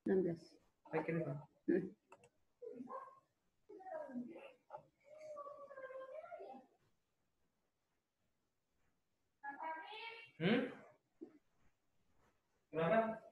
16. Hmm. Kenapa?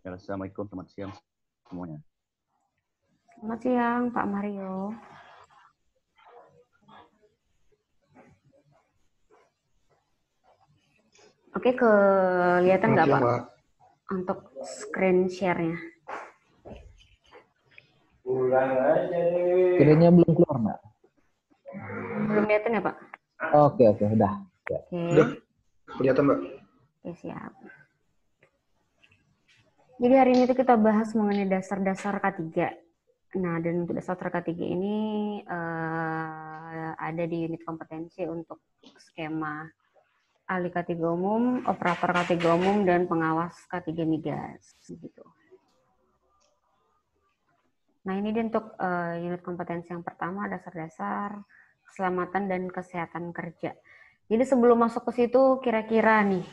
Assalamualaikum, selamat siang semuanya. Selamat siang, Pak Mario. Oke, kelihatan nggak Pak? Untuk screen share-nya. Screen-nya belum keluar, Mbak? Belum kelihatan ya Pak? Oke, udah. Oke. Udah, kelihatan Mbak. Oke, siap. Jadi hari ini tuh kita bahas mengenai dasar-dasar K3. Nah, dan untuk dasar K3 ini ada di unit kompetensi untuk skema ahli K3 umum, operator K3 umum, dan pengawas K3 migas. Gitu. Nah, ini dia untuk unit kompetensi yang pertama, dasar-dasar keselamatan dan kesehatan kerja. Jadi sebelum masuk ke situ, kira-kira nih,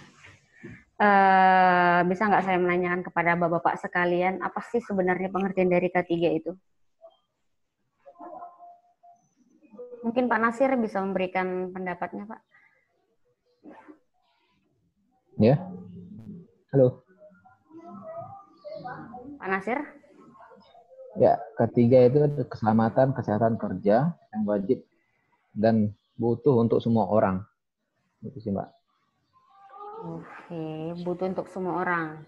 bisa nggak saya menanyakan kepada Bapak-Bapak sekalian, apa sih sebenarnya pengertian dari K3 itu? Mungkin Pak Nasir bisa memberikan pendapatnya, Pak. Ya. Halo. Pak Nasir? Ya, ketiga itu keselamatan, kesehatan kerja yang wajib dan butuh untuk semua orang. Itu sih, Mbak. Oke, butuh untuk semua orang.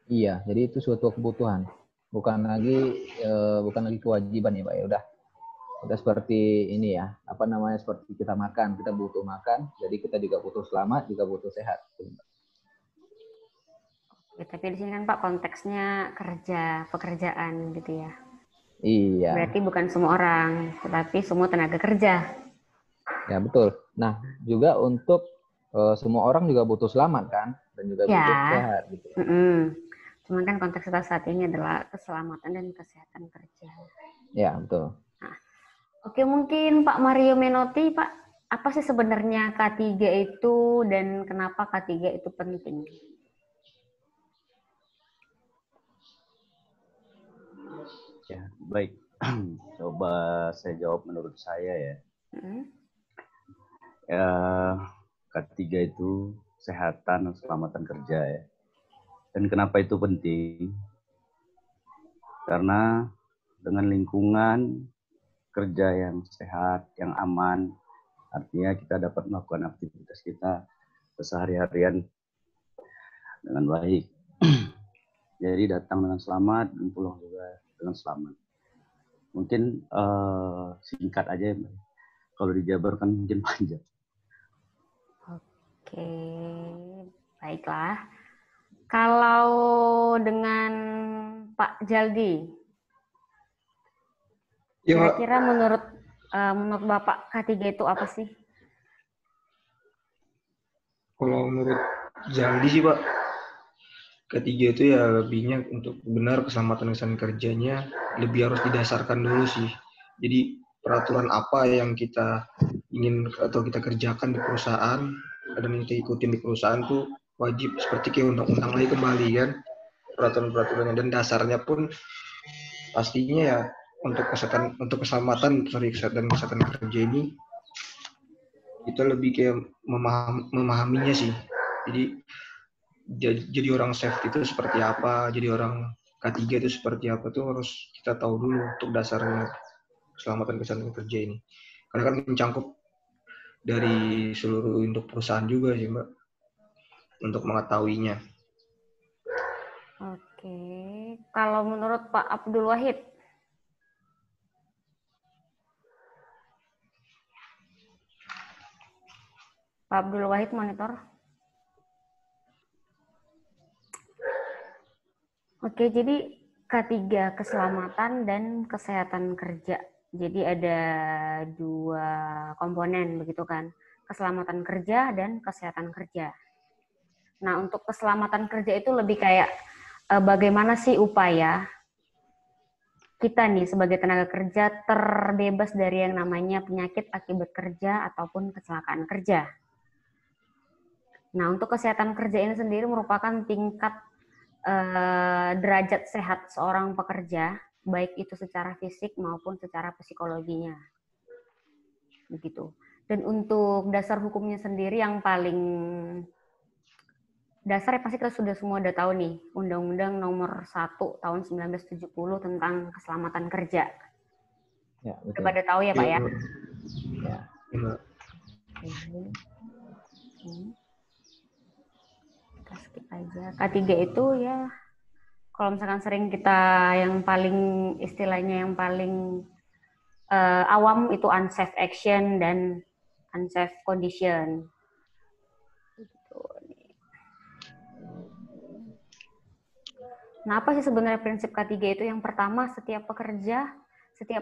Iya, jadi itu suatu kebutuhan. Bukan lagi kewajiban ya, Pak. Ya udah seperti ini ya. Apa namanya, seperti kita makan, kita butuh makan, jadi kita juga butuh selamat, juga butuh sehat. Ya, tapi di sini kan Pak konteksnya kerja, pekerjaan gitu ya. Iya. Berarti bukan semua orang, tetapi semua tenaga kerja. Ya, betul. Nah, juga untuk semua orang juga butuh selamat kan, dan juga butuh sehat gitu. Cuman kan konteks kita saat ini adalah keselamatan dan kesehatan kerja. Ya, betul. Nah, oke, mungkin Pak Mario Menotti, Pak, apa sih sebenarnya K3 itu dan kenapa K3 itu penting? Ya, baik. Coba saya jawab menurut saya ya. Ya, K3 itu kesehatan dan keselamatan kerja ya. Dan kenapa itu penting? Karena dengan lingkungan kerja yang sehat, yang aman, artinya kita dapat melakukan aktivitas kita sehari-harian dengan baik. Jadi datang dengan selamat dan pulang juga dengan selamat. Mungkin singkat aja ya, kalau dijabarkan mungkin panjang. Oke, baiklah. Kalau dengan Pak Jaldi, kira-kira menurut Bapak K3 itu apa sih? Kalau menurut Jaldi sih Pak, ketiga itu ya lebihnya untuk benar keselamatan kerjanya lebih harus didasarkan dulu sih. Jadi peraturan apa yang kita ingin atau kita kerjakan di perusahaan dan kita ikutin di perusahaan tuh wajib seperti kayak undang-undang lagi kembali kan, peraturan-peraturannya, dan dasarnya pun pastinya ya untuk keselamatan dan kesehatan kerja ini kita lebih kayak memahaminya sih. Jadi orang safety itu seperti apa, jadi orang K3 itu seperti apa tuh harus kita tahu dulu untuk dasarnya keselamatan kesehatan kerja ini. Karena kan mencangkup dari seluruh induk perusahaan juga sih Mbak, untuk mengetahuinya. Oke. Kalau menurut Pak Abdul Wahid? Pak Abdul Wahid monitor. Oke, jadi K3 keselamatan dan kesehatan kerja. Jadi ada 2 komponen begitu kan. Keselamatan kerja dan kesehatan kerja. Nah, untuk keselamatan kerja itu lebih kayak bagaimana sih upaya kita nih sebagai tenaga kerja terbebas dari yang namanya penyakit akibat kerja ataupun kecelakaan kerja. Nah, untuk kesehatan kerja ini sendiri merupakan tingkat derajat sehat seorang pekerja, baik itu secara fisik maupun secara psikologinya. Begitu. Dan untuk dasar hukumnya sendiri yang paling dasar pasti kita sudah semua udah tahu nih, Undang-Undang Nomor 1 Tahun 1970 tentang keselamatan kerja. Ya, betul. Udah pada tahu ya, Pak ya? Ya. Kita skip aja. K3 itu ya, kalau misalkan sering kita yang paling istilahnya yang paling awam itu unsafe action dan unsafe condition. Nah, apa sih sebenarnya prinsip K3 itu? Yang pertama, setiap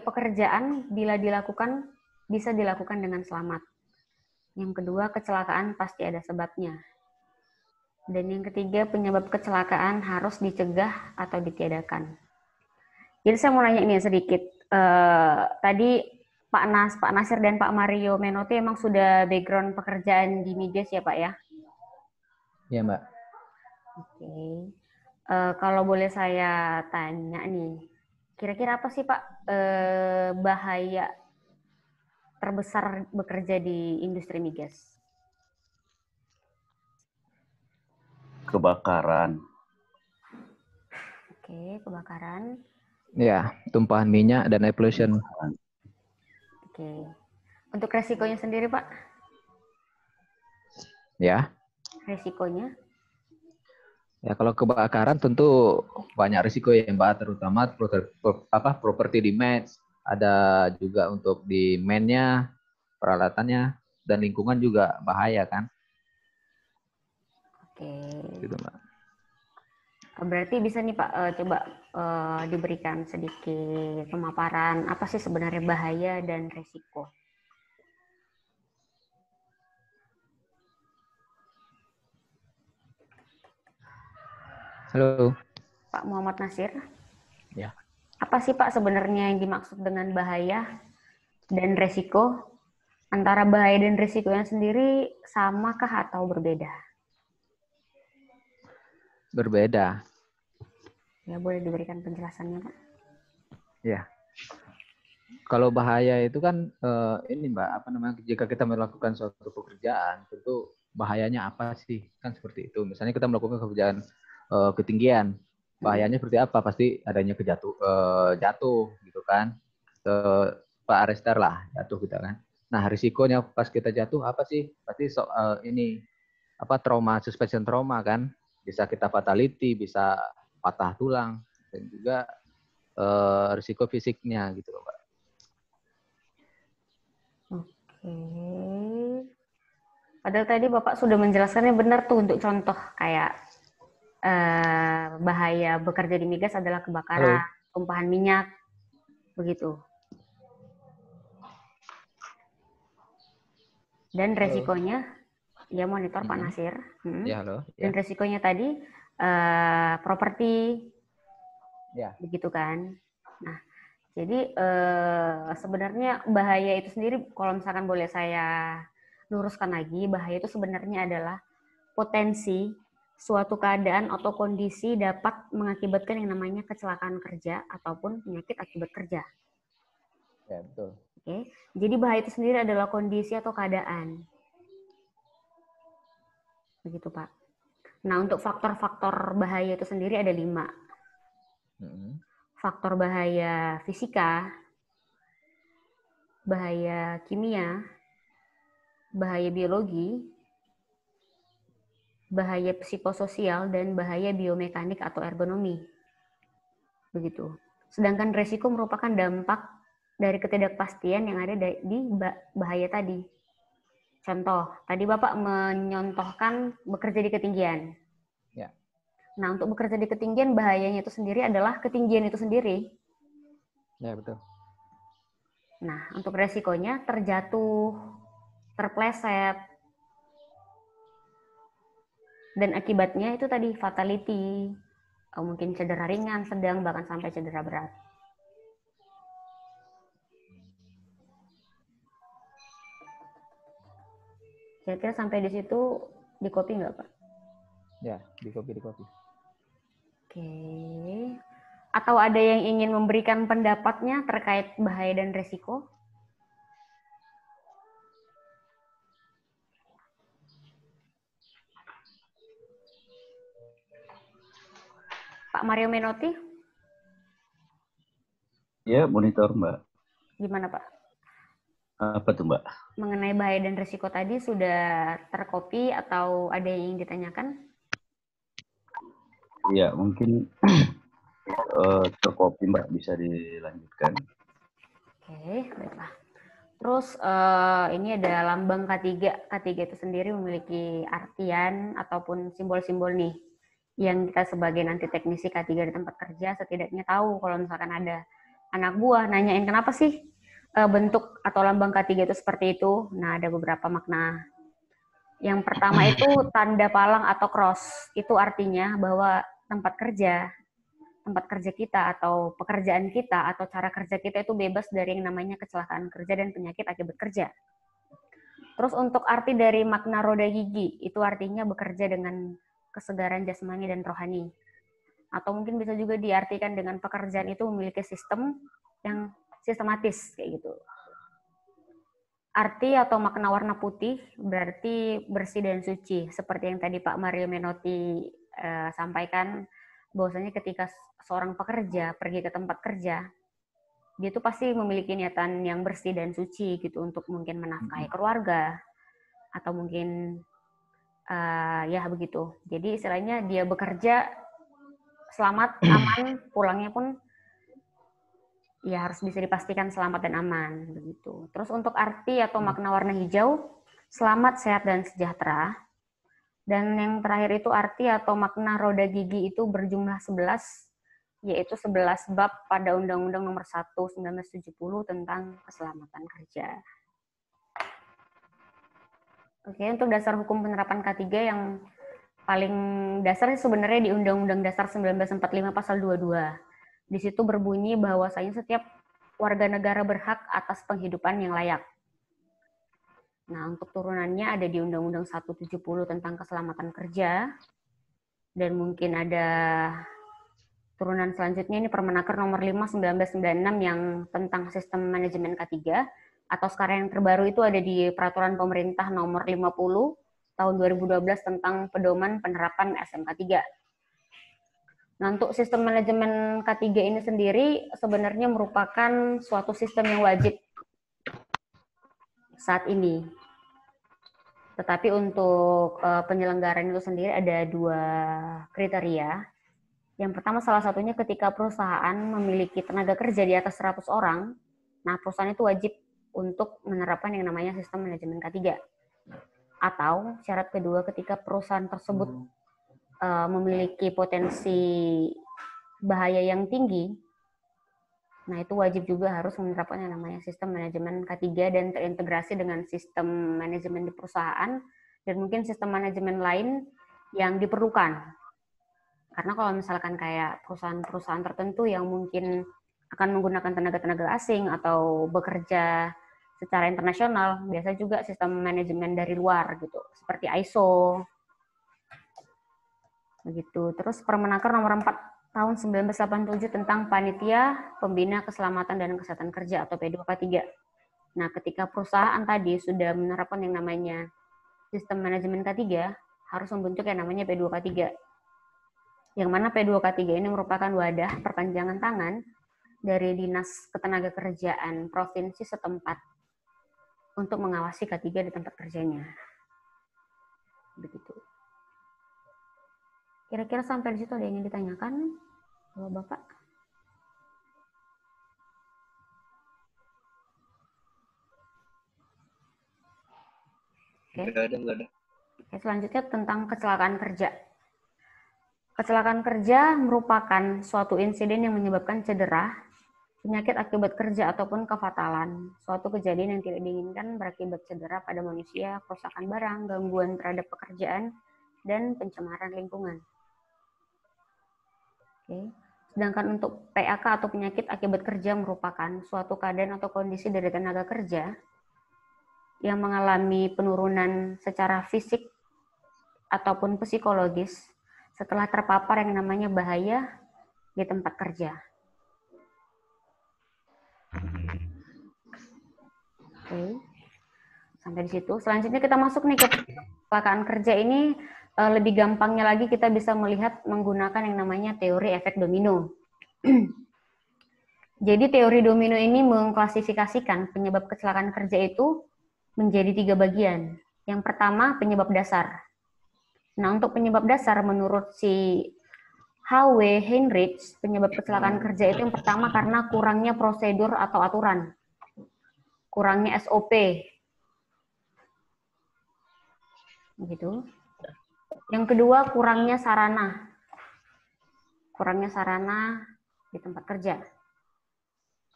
pekerjaan bila dilakukan bisa dilakukan dengan selamat. Yang kedua, kecelakaan pasti ada sebabnya. Dan yang ketiga, penyebab kecelakaan harus dicegah atau ditiadakan. Jadi saya mau nanya ini sedikit. Tadi Pak Nasir dan Pak Mario Menotti emang sudah background pekerjaan di migas ya Pak ya? Iya Mbak. Oke. Kalau boleh saya tanya nih, kira-kira apa sih Pak bahaya terbesar bekerja di industri migas? Kebakaran. Oke, kebakaran. Ya, tumpahan minyak dan air pollution. Oke. Untuk resikonya sendiri Pak? Ya. Resikonya? Ya, kalau kebakaran tentu banyak risiko ya Mbak, terutama properti damage, ada juga untuk di man-nya, peralatannya, dan lingkungan juga bahaya kan. Oke. Gitu Mbak. Berarti bisa nih Pak, coba diberikan sedikit pemaparan apa sih sebenarnya bahaya dan resiko. Halo. Pak Muhammad Nasir. Ya. Apa sih Pak sebenarnya yang dimaksud dengan bahaya dan resiko? Antara bahaya dan resikonya sendiri samakah atau berbeda? Berbeda. Ya, boleh diberikan penjelasannya Pak? Ya. Kalau bahaya itu kan ini Mbak, jika kita melakukan suatu pekerjaan, tentu bahayanya apa sih? Kan seperti itu. Misalnya kita melakukan pekerjaan ketinggian, bahayanya seperti apa? Pasti adanya jatuh gitu kan. Pak Arestar lah jatuh gitu kan. Nah, risikonya pas kita jatuh apa sih? Pasti trauma, suspension trauma kan. Bisa kita fatality, bisa patah tulang, dan juga risiko fisiknya gitu loh Mbak. Oke. Padahal tadi Bapak sudah menjelaskannya benar tuh untuk contoh kayak bahaya bekerja di migas adalah kebakaran, tumpahan minyak, begitu. Dan resikonya, ya monitor Pak Nasir. Ya, halo. Ya. Dan resikonya tadi properti, Ya. begitu kan. Nah, jadi sebenarnya bahaya itu sendiri, kalau misalkan boleh saya luruskan lagi, bahaya itu sebenarnya adalah potensi suatu keadaan atau kondisi dapat mengakibatkan yang namanya kecelakaan kerja ataupun penyakit akibat kerja. Ya, betul. Oke. Jadi bahaya itu sendiri adalah kondisi atau keadaan. Begitu, Pak. Nah, untuk faktor-faktor bahaya itu sendiri ada 5. Faktor bahaya fisika, bahaya kimia, bahaya biologi, bahaya psikososial, dan bahaya biomekanik atau ergonomi. Begitu. Sedangkan resiko merupakan dampak dari ketidakpastian yang ada di bahaya tadi. Contoh, tadi Bapak menyontohkan bekerja di ketinggian. Ya. Nah, untuk bekerja di ketinggian, bahayanya itu sendiri adalah ketinggian itu sendiri. Ya, betul. Nah, untuk resikonya terjatuh, terpleset, dan akibatnya itu tadi fatality, mungkin cedera ringan, sedang, bahkan sampai cedera berat. Kira-kira sampai di situ di copy nggak, Pak? Ya, di copy. Oke. Atau ada yang ingin memberikan pendapatnya terkait bahaya dan resiko? Pak Mario Menotti? Ya, monitor, Mbak. Gimana, Pak? Apa tuh, Mbak? Mengenai bahaya dan resiko tadi sudah tercopy atau ada yang ingin ditanyakan? Ya, mungkin tercopy, Mbak, bisa dilanjutkan. Oke, baiklah. Terus ini ada lambang K3. K3 itu sendiri memiliki artian ataupun simbol-simbol nih yang kita sebagai nanti teknisi K3 di tempat kerja setidaknya tahu kalau misalkan ada anak buah nanyain kenapa sih bentuk atau lambang K3 itu seperti itu. Nah, ada beberapa makna. Yang pertama itu tanda palang atau cross. Itu artinya bahwa tempat kerja kita atau pekerjaan kita atau cara kerja kita itu bebas dari yang namanya kecelakaan kerja dan penyakit akibat kerja. Terus untuk arti dari makna roda gigi, itu artinya bekerja dengan kesegaran jasmani dan rohani. Atau mungkin bisa juga diartikan dengan pekerjaan itu memiliki sistem yang sistematis, kayak gitu. Arti atau makna warna putih berarti bersih dan suci, seperti yang tadi Pak Mario Menotti sampaikan, bahwasanya ketika seorang pekerja pergi ke tempat kerja, dia tuh pasti memiliki niatan yang bersih dan suci gitu untuk mungkin menafkahi keluarga atau mungkin ya begitu. Jadi istilahnya dia bekerja selamat, aman, pulangnya pun ya harus bisa dipastikan selamat dan aman begitu. Terus untuk arti atau makna warna hijau, selamat, sehat, dan sejahtera. Dan yang terakhir itu arti atau makna roda gigi itu berjumlah 11, yaitu 11 bab pada Undang-Undang Nomor 1 1970 tentang keselamatan kerja. Oke, untuk dasar hukum penerapan K3 yang paling dasar sebenarnya di Undang-Undang Dasar 1945 Pasal 22. Di situ berbunyi bahwasanya setiap warga negara berhak atas penghidupan yang layak. Nah, untuk turunannya ada di Undang-Undang 170 tentang keselamatan kerja, dan mungkin ada turunan selanjutnya ini Permenaker nomor 5 1996 yang tentang sistem manajemen K3, atau sekarang yang terbaru itu ada di Peraturan Pemerintah nomor 50 tahun 2012 tentang pedoman penerapan SMK 3. Nah, untuk sistem manajemen K3 ini sendiri sebenarnya merupakan suatu sistem yang wajib saat ini. Tetapi untuk penyelenggaraan itu sendiri ada 2 kriteria. Yang pertama salah satunya ketika perusahaan memiliki tenaga kerja di atas 100 orang, nah perusahaan itu wajib untuk menerapkan yang namanya sistem manajemen K3. Atau syarat kedua ketika perusahaan tersebut memiliki potensi bahaya yang tinggi, nah itu wajib juga harus menerapkan yang namanya sistem manajemen K3 dan terintegrasi dengan sistem manajemen di perusahaan dan mungkin sistem manajemen lain yang diperlukan. Karena kalau misalkan kayak perusahaan-perusahaan tertentu yang mungkin akan menggunakan tenaga-tenaga asing atau bekerja secara internasional, biasa juga sistem manajemen dari luar gitu, seperti ISO. Begitu. Terus Permenaker nomor 4 tahun 1987 tentang Panitia Pembina Keselamatan dan Kesehatan Kerja atau P2K3. Nah, ketika perusahaan tadi sudah menerapkan yang namanya sistem manajemen K3, harus membentuk yang namanya P2K3. Yang mana P2K3 ini merupakan wadah perpanjangan tangan dari Dinas Ketenagakerjaan Provinsi setempat untuk mengawasi K3 di tempat kerjanya. Begitu. Kira-kira sampai di situ ada yang ingin ditanyakan, Bapak? Oke. Nggak ada. Oke, selanjutnya tentang kecelakaan kerja. Kecelakaan kerja merupakan suatu insiden yang menyebabkan cedera, penyakit akibat kerja ataupun kefatalan. Suatu kejadian yang tidak diinginkan berakibat cedera pada manusia, kerusakan barang, gangguan terhadap pekerjaan, dan pencemaran lingkungan. Oke. Sedangkan untuk PAK atau penyakit akibat kerja merupakan suatu keadaan atau kondisi dari tenaga kerja yang mengalami penurunan secara fisik ataupun psikologis setelah terpapar yang namanya bahaya di tempat kerja. Oke. Sampai di situ. Selanjutnya kita masuk nih ke kecelakaan kerja ini. Lebih gampangnya lagi kita bisa melihat menggunakan yang namanya teori efek domino. Jadi teori domino ini mengklasifikasikan penyebab kecelakaan kerja itu menjadi 3 bagian. Yang pertama, penyebab dasar. Nah, untuk penyebab dasar menurut si H.W. Heinrich, penyebab kecelakaan kerja itu yang pertama karena kurangnya prosedur atau aturan. Kurangnya SOP. Begitu. Yang kedua, kurangnya sarana. Kurangnya sarana di tempat kerja.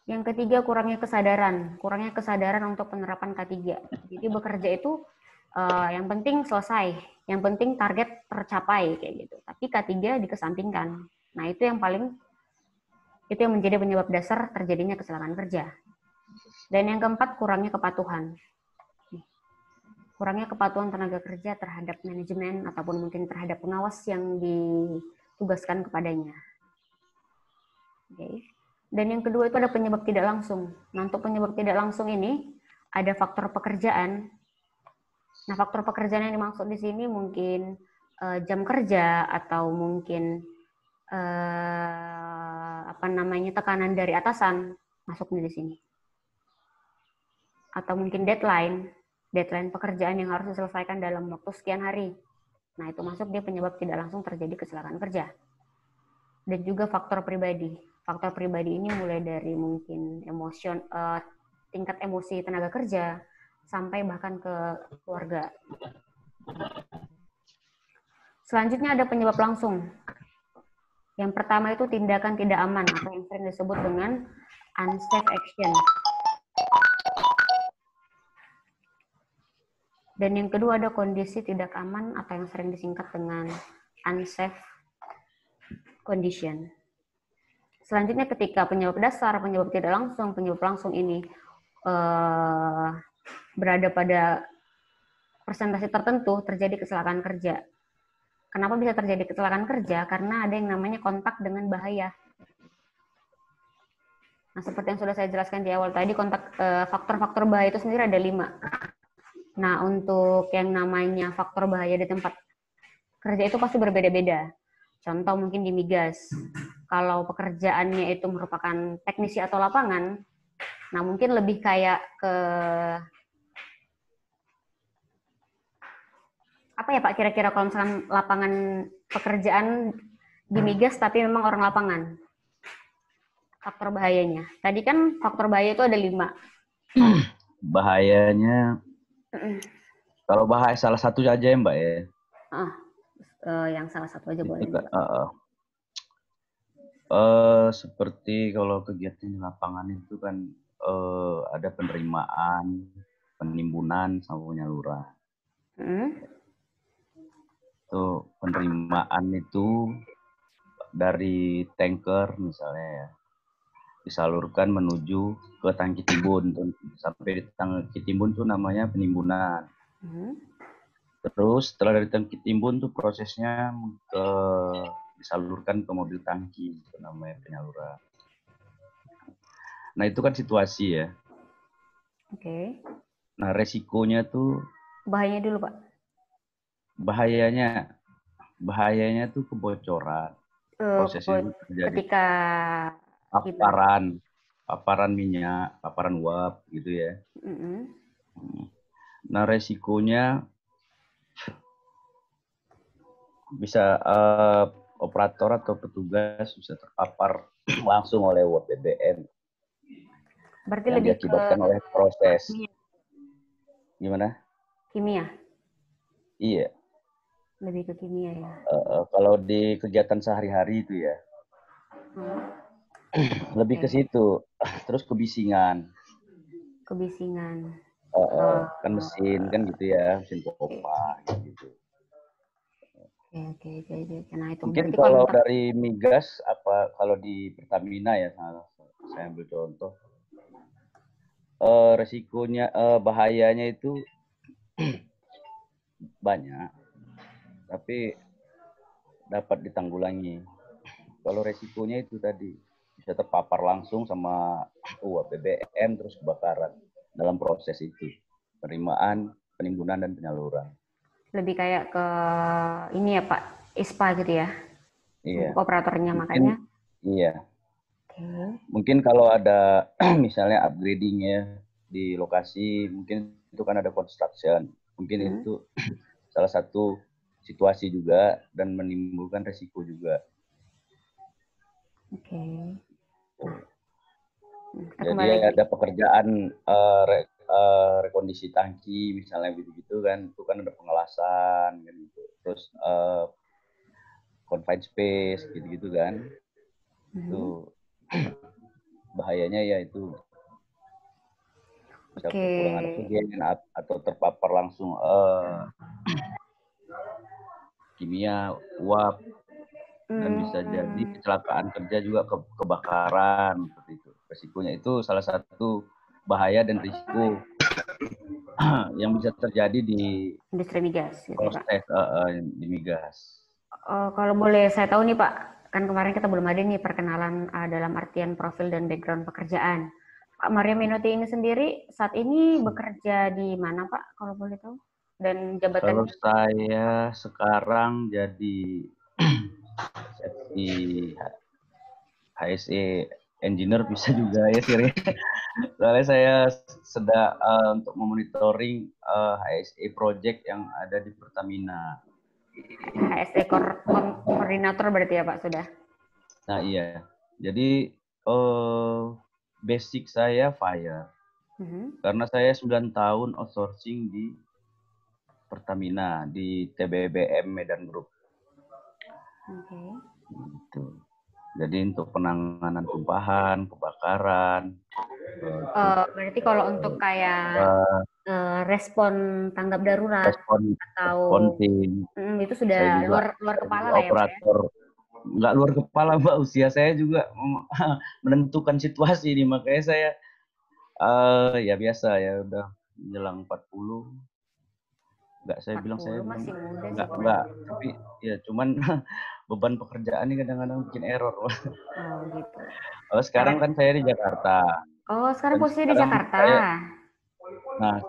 Yang ketiga, kurangnya kesadaran. Kurangnya kesadaran untuk penerapan K3. Jadi bekerja itu yang penting selesai. Yang penting target tercapai kayak gitu. Tapi K3 dikesampingkan. Nah, itu yang menjadi penyebab dasar terjadinya kecelakaan kerja. Dan yang keempat, kurangnya kepatuhan. Kurangnya kepatuhan tenaga kerja terhadap manajemen ataupun mungkin terhadap pengawas yang ditugaskan kepadanya. Oke. Dan yang kedua itu ada penyebab tidak langsung. Nah, untuk penyebab tidak langsung ini ada faktor pekerjaan. Nah, faktor pekerjaan yang dimaksud di sini mungkin jam kerja atau mungkin tekanan dari atasan masuk di sini. Atau mungkin deadline pekerjaan yang harus diselesaikan dalam waktu sekian hari. Nah, itu masuk dia penyebab tidak langsung terjadi kecelakaan kerja. Dan juga faktor pribadi. Faktor pribadi ini mulai dari mungkin tingkat emosi tenaga kerja sampai bahkan ke keluarga. Selanjutnya ada penyebab langsung. Yang pertama itu tindakan tidak aman atau yang sering disebut dengan unsafe action. Dan yang kedua ada kondisi tidak aman atau yang sering disingkat dengan unsafe condition. Selanjutnya ketika penyebab dasar, penyebab tidak langsung, penyebab langsung ini berada pada persentase tertentu terjadi kecelakaan kerja. Kenapa bisa terjadi kecelakaan kerja? Karena ada yang namanya kontak dengan bahaya. Nah, seperti yang sudah saya jelaskan di awal tadi, faktor-faktor bahaya itu sendiri ada 5. Nah, untuk yang namanya faktor bahaya di tempat kerja itu pasti berbeda-beda. Contoh mungkin di migas. Kalau pekerjaannya itu merupakan teknisi atau lapangan, nah mungkin lebih kayak ke apa ya Pak kira-kira kalau misalkan lapangan pekerjaan di migas tapi memang orang lapangan. Faktor bahayanya. Tadi kan faktor bahaya itu ada 5. Bahayanya, kalau bahaya salah satu aja ya Mbak ya. Yang salah satu aja boleh. Seperti kalau kegiatan di lapangan itu kan ada penerimaan, penimbunan sama penyaluran. Itu penerimaan itu dari tanker misalnya ya, disalurkan menuju ke tangki timbun. Sampai di tangki timbun itu namanya penimbunan. Terus setelah dari tangki timbun tuh prosesnya disalurkan ke mobil tangki, itu namanya penyaluran. Nah itu kan situasi ya. Oke. Nah resikonya tuh. Bahayanya dulu Pak. Bahayanya tuh kebocoran. Prosesnya terjadi. Ketika paparan minyak, paparan uap gitu ya. Nah resikonya bisa operator atau petugas bisa terpapar langsung oleh uap BBM Berarti yang lebih ke diakibatkan oleh proses. Gimana? kimia, Iya. lebih ke kimia ya. Kalau di kegiatan sehari-hari itu ya, lebih ke situ. Terus kebisingan. Kebisingan. Kan mesin kan gitu ya, mesin pompa gitu. Oke. Nah itu Mungkin berarti kalau kalau untuk dari migas, kalau di Pertamina ya, saya ambil contoh, resikonya, bahayanya itu banyak, tapi dapat ditanggulangi. Kalau resikonya itu tadi bisa terpapar langsung sama uap BBM terus kebakaran dalam proses itu penerimaan, penimbunan dan penyaluran. lebih kayak ke ini ya Pak, ISPA gitu ya, Iya. untuk operatornya Mungkin, makanya. iya. Okay. Mungkin kalau ada misalnya upgrading ya di lokasi, mungkin itu kan ada construction. Mungkin itu salah satu situasi juga dan menimbulkan resiko juga. Oke. Jadi ada pekerjaan rekondisi tangki misalnya gitu kan, itu kan ada pengelasan kan gitu. Terus confined space gitu kan. Itu bahayanya ya itu bisa kekurangan oksigen atau terpapar langsung kimia uap dan bisa jadi kecelakaan kerja juga kebakaran seperti itu. Resikonya itu salah satu bahaya dan risiko yang bisa terjadi di industri migas gitu, proses Pak. di migas. Kalau boleh saya tahu nih Pak, kan kemarin kita belum ada nih perkenalan dalam artian profil dan background pekerjaan. Pak Maria Menotti ini sendiri saat ini bekerja di mana Pak, kalau boleh tahu? Dan jabatannya? Kalau saya sekarang jadi seksi HSE engineer bisa juga ya sih. Soalnya saya sedang untuk memonitoring HSE project yang ada di Pertamina. HSE koordinator berarti ya Pak sudah? Nah iya, jadi basic saya fire. Karena saya 9 tahun outsourcing di Pertamina, di TBBM Medan Group. Gitu. Jadi untuk penanganan tumpahan, kebakaran. Berarti kalau untuk kayak respon tanggap darurat respon tim, itu sudah luar kepala lah ya Pak ya? Nggak luar kepala Mbak, usia saya juga menentukan situasi ini, makanya saya ya biasa ya udah menjelang 40. Saya bilang masih muda enggak, tapi ya cuman beban pekerjaan ini kadang-kadang bikin error. Gitu. Sekarang kan saya di Jakarta. Sekarang posisinya di Jakarta.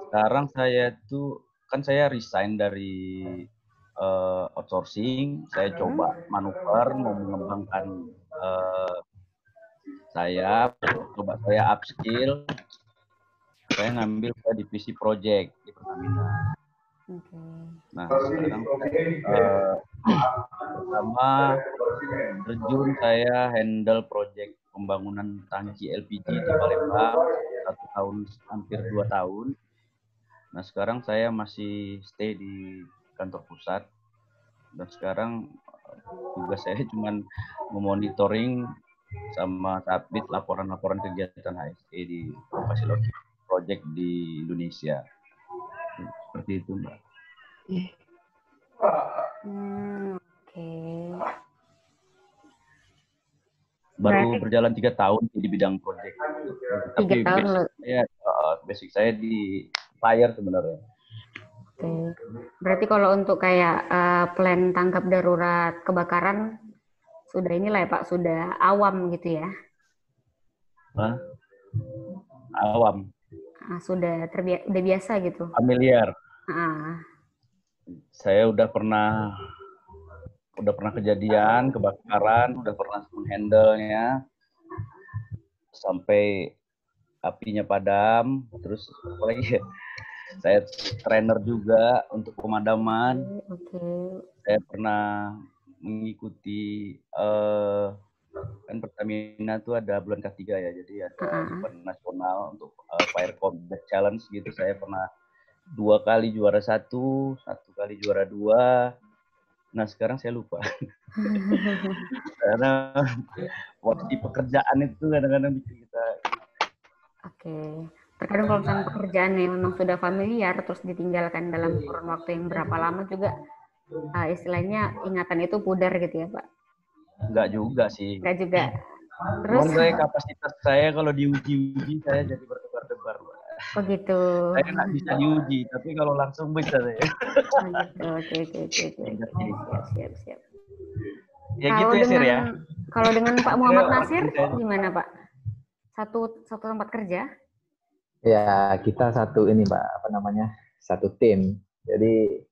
Sekarang saya tuh kan saya resign dari outsourcing, saya coba manuver mau mengembangkan saya upskill, saya ngambil ke divisi project di Pertamina. Nah sekarang pertama terjun saya handle project pembangunan tangki LPG di Palembang 1 tahun hampir 2 tahun. Nah sekarang saya masih stay di kantor pusat dan sekarang tugas saya cuma memonitoring sama submit laporan-laporan kegiatan HSE di lokasi project di Indonesia. Seperti itu Mbak. Baru berjalan 3 tahun di bidang project. Tapi basic saya di fire sebenarnya. Berarti kalau untuk kayak plan tanggap darurat kebakaran sudah inilah ya Pak, sudah awam gitu ya? Awam. Sudah udah biasa gitu? Familiar. Saya udah pernah kejadian kebakaran, udah pernah menghandle-nya sampai apinya padam, terus apalagi saya trainer juga untuk pemadaman. Saya pernah mengikuti kan Pertamina tuh ada bulan ketiga ya, jadi ada event nasional untuk Fire Combat Challenge gitu. Saya pernah 2 kali juara 1 kali juara 2. Nah sekarang saya lupa karena waktu pekerjaan itu kadang-kadang bikin kita. Oke. Terkadang kalau misalnya pekerjaan yang memang sudah familiar terus ditinggalkan dalam kurun waktu yang berapa lama juga istilahnya ingatan itu pudar gitu ya Pak? Enggak juga sih. Enggak juga. Terus saya kapasitas saya kalau diuji saya jadi berdebar-debar. Oh gitu. Saya nggak bisa diuji, tapi kalau langsung bisa saya. Oh gitu. Oke. Siap. Ya kalau gitu ya Sir ya. Kalau dengan Pak Muhammad Nasir gimana Pak? Satu tempat kerja? Ya kita satu ini Pak, apa namanya, satu tim. Jadi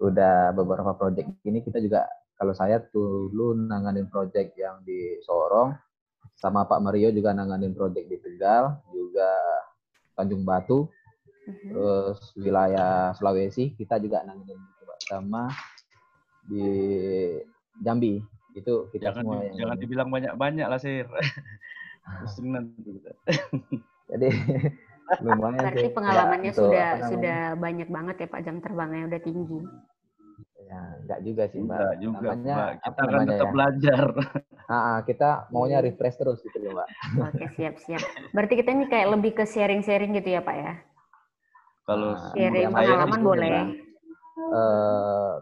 udah beberapa proyek ini kita juga, kalau saya dulu nanganin proyek yang di Sorong, sama Pak Mario juga nanganin proyek di Tegal, juga Tanjung Batu, terus wilayah Sulawesi kita juga nanganin sama di Jambi. Itu kita semua yang jangan dibilang banyak-banyak lah Sir. Pusing nanti kita. Jadi lumayan. Berarti pengalamannya sudah banyak banget ya Pak, jam terbangnya udah tinggi. Ya, enggak juga sih Mbak. Enggak juga namanya, Mbak. Kita akan tetap belajar. Kita maunya refresh terus gitu loh Mbak. Oke, siap. Berarti kita ini kayak lebih ke sharing-sharing gitu ya Pak ya? Kalau sharing pengalaman boleh.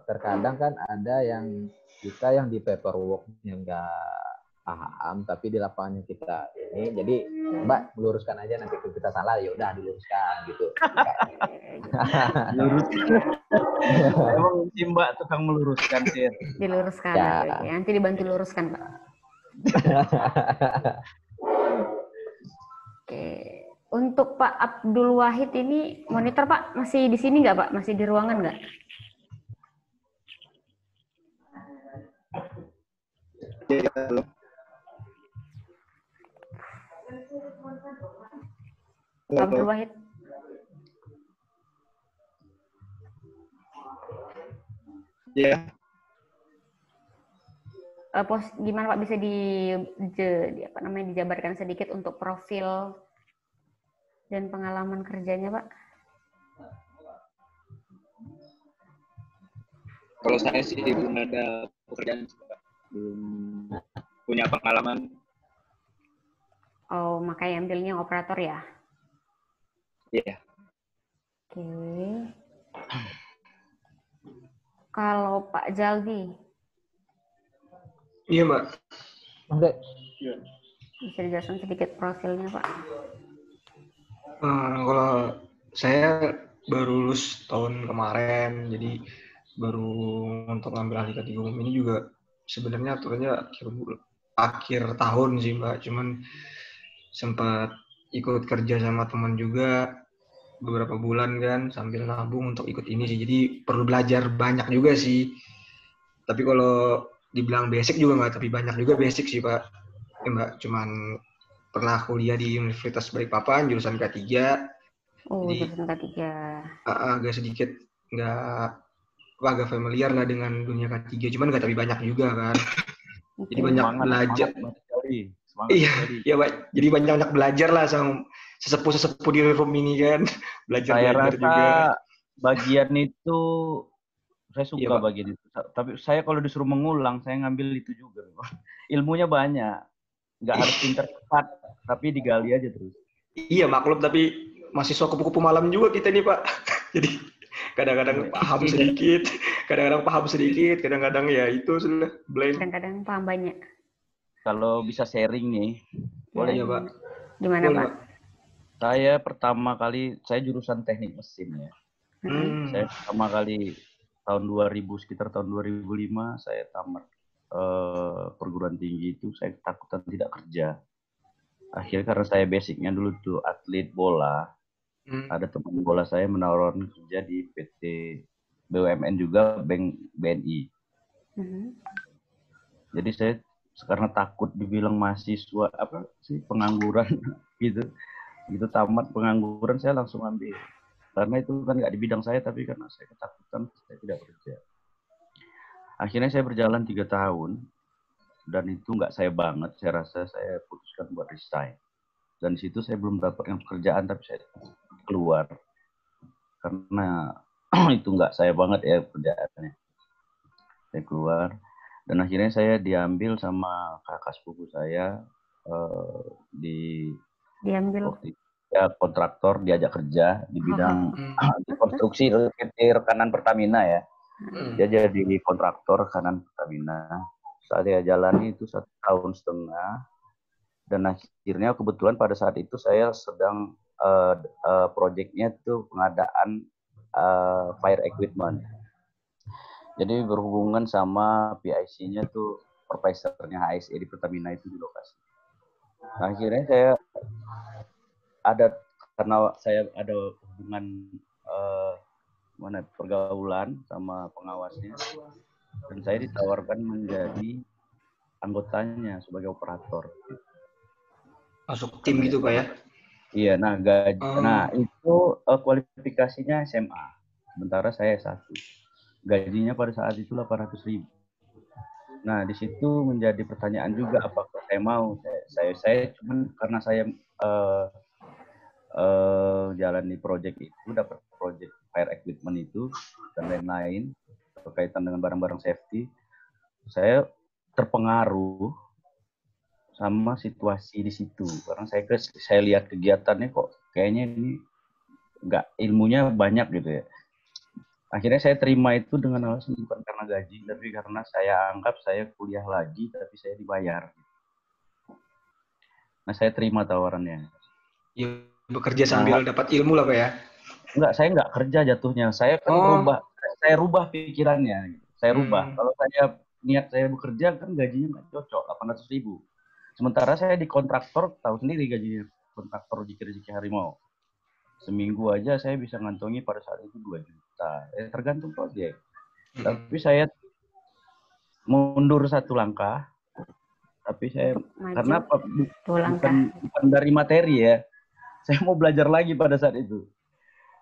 Terkadang kan ada yang kita yang di paperwork yang enggak paham, tapi di lapangan kita ini, jadi Mbak meluruskan aja, nanti kalau kita salah ya udah diluruskan gitu. Emang si Mbak tukang meluruskan Sir. Diluruskan ya. Nanti dibantu luruskan Pak. Oke. Untuk Pak Abdul Wahid ini monitor Pak masih di sini nggak Pak? Masih di ruangan nggak? Pak Abdul Wahid. Ya. Gimana Pak, bisa dijabarkan sedikit untuk profil dan pengalaman kerjanya Pak? Kalau saya sih belum ada pekerjaan, belum punya pengalaman. Oh, makanya ambilnya operator ya? Iya. Oke. Kalau Pak Jaldi? Iya Mbak. Oke. Bisa dijelaskan sedikit profilnya Pak? Kalau saya baru lulus tahun kemarin, jadi baru untuk ngambil ahli K3 umum ini juga sebenarnya aturannya akhir tahun sih Mbak, cuman sempat ikut kerja sama teman juga beberapa bulan kan sambil nabung untuk ikut ini sih, jadi perlu belajar banyak juga sih. Tapi kalau dibilang basic juga nggak, tapi banyak juga basic sih Pak. Ya, Mbak, cuman pernah kuliah di Universitas Balikpapan jurusan K3. Oh, jadi jurusan K3. Agak sedikit agak familiar lah dengan dunia K3, cuman nggak tapi banyak juga kan. Jadi banyak belajar. Iya Pak. Jadi banyak belajar lah sama sesepuh di room ini kan. Belajar juga. Bagian itu saya suka bagian itu. Tapi saya kalau disuruh mengulang, saya ngambil itu juga. Ilmunya banyak. Nggak harus pintar cepat, tapi digali aja terus. Iya maklum, tapi mahasiswa kupu-kupu malam juga kita nih Pak. Jadi kadang-kadang paham sedikit, kadang-kadang ya itu sudah blank. Kadang-kadang paham banyak. Kalau bisa sharing nih, boleh ya Pak? Gimana Pak? Saya pertama kali, saya jurusan teknik mesin ya. Saya pertama kali sekitar tahun 2005 saya tamat perguruan tinggi itu, saya ketakutan tidak kerja. Akhirnya karena saya basicnya dulu tuh atlet bola, ada teman bola saya menawarkan kerja di PT BUMN juga, Bank BNI. Jadi saya karena takut dibilang mahasiswa pengangguran gitu tamat pengangguran, saya langsung ambil. Karena itu kan nggak di bidang saya, tapi karena saya ketakutan saya tidak kerja. Akhirnya saya berjalan 3 tahun, dan itu nggak saya banget. Saya rasa saya putuskan buat resign. Dan di situ saya belum dapat pekerjaan, tapi saya keluar. Karena itu nggak saya banget ya kerjaannya. Saya keluar. Dan akhirnya saya diambil sama kakak sepupu saya Diambil. Ya, kontraktor, diajak kerja di bidang di konstruksi di rekanan Pertamina ya. Dia jadi kontraktor rekanan Pertamina. Saya jalani itu 1,5 tahun. Dan akhirnya kebetulan pada saat itu saya sedang proyeknya itu pengadaan fire equipment. Jadi berhubungan sama PIC-nya tuh supervisornya HSE di Pertamina itu di lokasi. Nah, akhirnya saya karena saya ada hubungan pergaulan sama pengawasnya, dan saya ditawarkan menjadi anggotanya sebagai operator. Masuk tim gitu Pak ya? Iya, nah nah itu kualifikasinya SMA, sementara saya S1. Gajinya pada saat itu 800.000. Nah, di situ menjadi pertanyaan juga apakah saya mau. Saya cuman karena saya jalan di project itu, dapat project fire equipment itu dan lain-lain berkaitan dengan barang-barang safety, saya terpengaruh sama situasi di situ. Karena saya lihat kegiatannya kok kayaknya ini nggak, ilmunya banyak gitu ya. Akhirnya saya terima itu dengan alasan bukan karena gaji, tapi karena saya anggap saya kuliah lagi, tapi saya dibayar. Nah, saya terima tawarannya. Ya, bekerja sambil dapat ilmu lah Pak ya? Enggak, saya nggak kerja jatuhnya. Saya kan saya rubah pikirannya. Saya rubah. Kalau saya niat saya bekerja, kan gajinya nggak cocok, 800.000. Sementara saya di kontraktor, tahu sendiri gajinya kontraktor di Rezeki Harimau. Seminggu aja saya bisa ngantongi pada saat itu 2 juta. Tergantung proyek. Tapi saya mundur 1 langkah. Tapi saya karena bukan dari materi ya. Saya mau belajar lagi pada saat itu.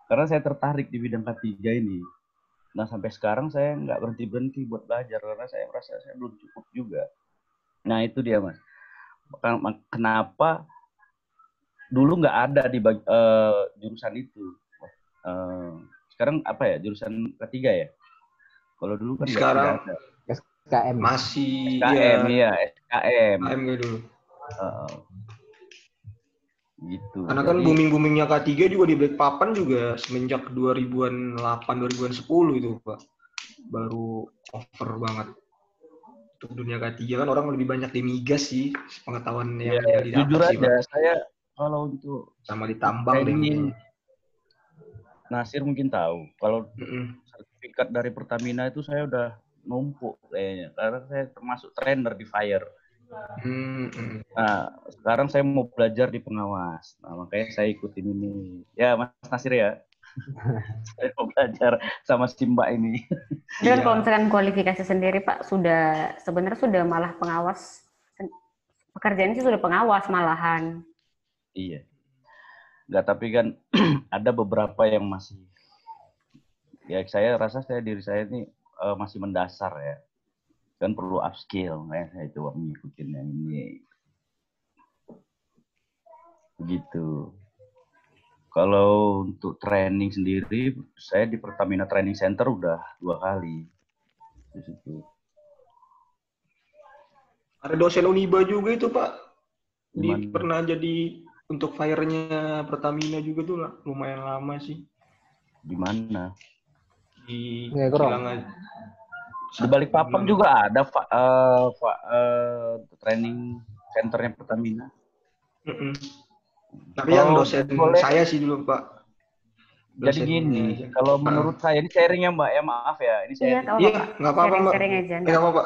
Karena saya tertarik di bidang K3 ini. Nah, sampai sekarang saya nggak berhenti buat belajar karena saya merasa saya belum cukup juga. Nah, itu dia Mas. Kenapa dulu nggak ada di jurusan itu. Sekarang apa ya, jurusan K3 ya? Kalau dulu kan sekarang ada. SKM. Masih SKM ya, SKM. SKM dulu. Gitu. Karena kan booming-boomingnya K3 juga di Balikpapan juga semenjak 2000-an 8, 2000-an 10 itu Pak. Baru over banget. Untuk dunia K3 kan orang lebih banyak di migas sih, pengetahuan yang didapat jujur sih aja, Pak. saya kalau untuk sama ditambang deh. Nasir mungkin tahu. Kalau sertifikat dari Pertamina itu saya udah numpuk kayaknya. Karena saya termasuk trainer di fire. Nah, sekarang saya mau belajar di pengawas. Nah, makanya saya ikutin ini. Ya, Mas Nasir ya. Saya mau belajar sama si Mbak ini. Dan kalau misalkan kualifikasi sendiri Pak, sebenarnya sudah malah pengawas. Pekerjaan sih sudah pengawas malahan. Iya. Enggak, tapi kan ada beberapa yang masih, ya saya rasa diri saya ini masih mendasar ya. Kan perlu upskill, saya coba mengikutin yang ini. Begitu. Kalau untuk training sendiri, saya di Pertamina Training Center udah 2 kali. Di situ. Ada dosen Uniba juga itu Pak. Pernah jadi untuk fire-nya Pertamina juga tuh lumayan lama sih. Di mana? Di Kilangan. Di Balikpapan juga ada training centernya Pertamina. Tapi yang dosen saya sih dulu Pak. Jadi gini, kalau menurut saya, ini sharing ya Mbak, ya maaf ya. Ini saya nggak apa-apa Mbak. Nggak apa-apa.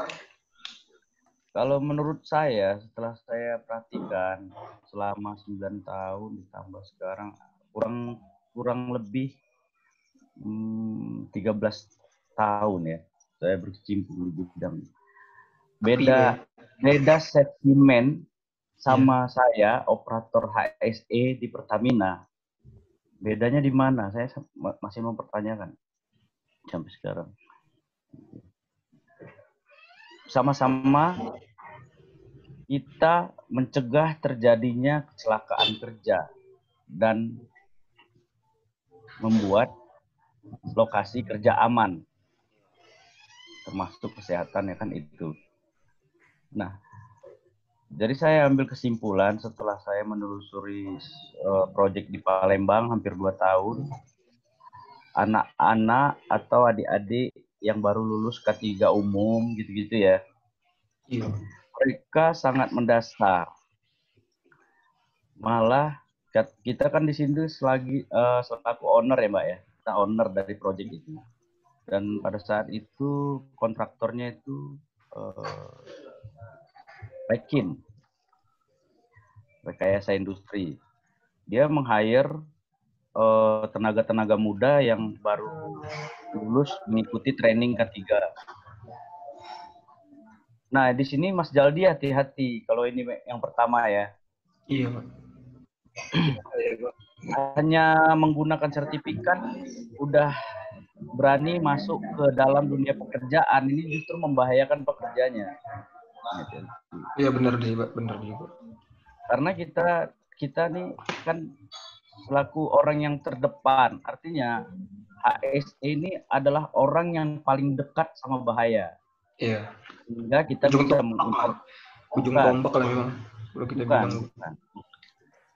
Kalau menurut saya, setelah saya perhatikan selama 9 tahun ditambah sekarang kurang lebih 13 tahun ya, saya berkecimpung di bidang. Beda sentimen sama saya operator HSE di Pertamina. Bedanya di mana? Saya masih mempertanyakan sampai sekarang. sama-sama kita mencegah terjadinya kecelakaan kerja dan membuat lokasi kerja aman, termasuk kesehatan ya kan itu. Nah, jadi saya ambil kesimpulan setelah saya menelusuri proyek di Palembang hampir 2 tahun, anak-anak atau adik-adik yang baru lulus K3 umum gitu-gitu ya, Iya. mereka sangat mendasar. Malah kita kan di sini selaku owner ya Mbak ya, kita owner dari proyek itu. Dan pada saat itu kontraktornya itu Rekin, rekayasa industri. Dia meng-hire tenaga-tenaga muda yang baru lulus mengikuti training K3. Nah, di sini Mas Jaldi hati-hati kalau ini yang pertama ya. Iya, Pak. Hanya menggunakan sertifikat udah berani masuk ke dalam dunia pekerjaan, ini justru membahayakan pekerjanya. Iya benar deh, Pak, benar juga. Karena kita nih kan selaku orang yang terdepan, artinya HSE ini adalah orang yang paling dekat sama bahaya. Iya. Sehingga kita Ujung bisa tombak lah memang. Kalau kita bilang.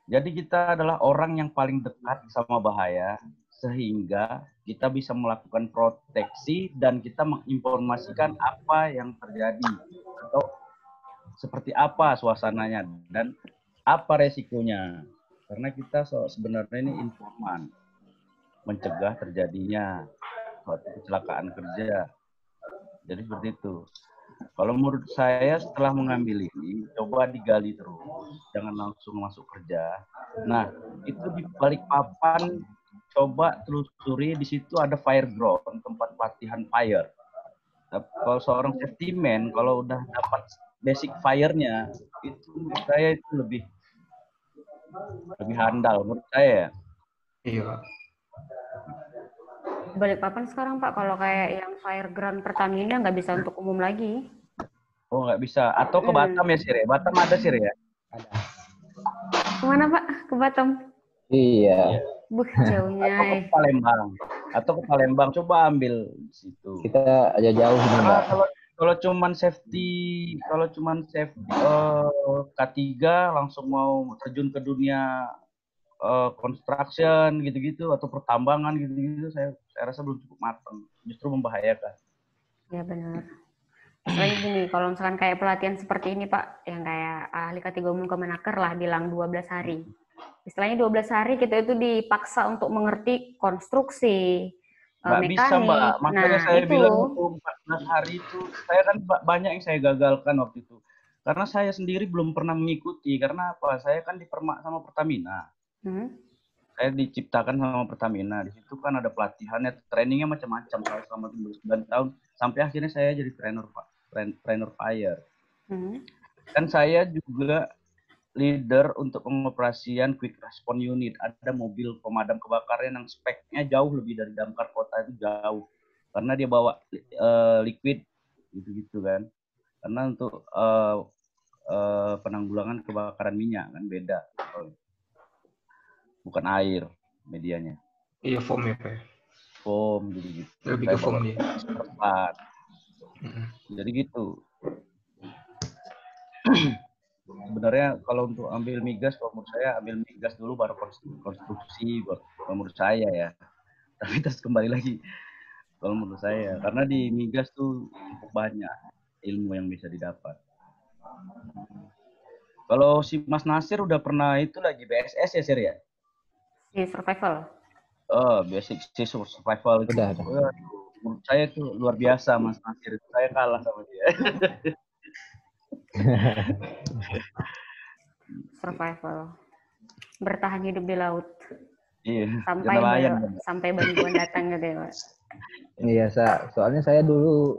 Jadi kita adalah orang yang paling dekat sama bahaya, sehingga kita bisa melakukan proteksi dan kita menginformasikan apa yang terjadi atau seperti apa suasananya dan apa resikonya. Karena kita sebenarnya ini informan, mencegah terjadinya suatu kecelakaan kerja. Jadi seperti itu. Kalau menurut saya setelah mengambil ini, coba digali terus, jangan langsung masuk kerja. Nah, itu di Balikpapan, coba telusuri, di situ ada fire ground, tempat pelatihan fire. Kalau seorang safety man, kalau udah dapat basic fire-nya, itu menurut saya itu lebih handal menurut saya. Iya. Balikpapan sekarang Pak, kalau kayak yang Fireground Pertamina nggak bisa untuk umum lagi. Oh nggak bisa. Atau ke Batam ya Sir ya? Batam ada Sir ya? Ada. Kemana Pak? Ke Batam? Iya. Jauhnya. Atau ke Palembang. Atau ke Palembang, coba ambil di situ. Kita aja jauh nih Mbak. Kalau cuman safety K3 langsung mau terjun ke dunia construction gitu-gitu atau pertambangan gitu-gitu, saya rasa belum cukup matang, justru membahayakan. Ya benar. Selain gini, kalau misalkan kayak pelatihan seperti ini Pak, yang kayak ahli K3 umum Kemenaker lah bilang 12 hari. Istilahnya 12 hari kita itu dipaksa untuk mengerti konstruksi, mekanik. Bisa Mbak, makanya saya itu bilang 14 hari itu, saya kan banyak yang saya gagalkan waktu itu. Karena saya sendiri belum pernah mengikuti, karena apa? Saya kan dipermak sama Pertamina. Saya diciptakan sama Pertamina. Di situ kan ada pelatihannya, trainingnya macam-macam. Saya selama 9 tahun, sampai akhirnya saya jadi trainer fire. Dan saya juga leader untuk pengoperasian quick response unit. Ada mobil pemadam kebakaran yang speknya jauh lebih dari damkar kota, itu jauh. Karena dia bawa liquid, gitu-gitu kan. Karena untuk penanggulangan kebakaran minyak kan beda. Bukan air medianya. Iya, foam ya Pak. Foam gitu-gitu. Lebih ke foam dia. Jadi gitu. Sebenarnya kalau untuk ambil migas, kalau menurut saya ambil migas dulu baru konstruksi menurut saya ya. Tapi terus kembali lagi kalau menurut saya, karena di migas tuh cukup banyak ilmu yang bisa didapat. Kalau si Mas Nasir udah pernah itu lagi BSS ya Sir ya? Survival. Oh, basic survival itu. Udah. Menurut saya itu luar biasa Mas Nasir. Saya kalah sama dia. Survival. Bertahan hidup di laut. Iya. Sampai bantuan datang gitu ya Pak. Iya, soalnya saya dulu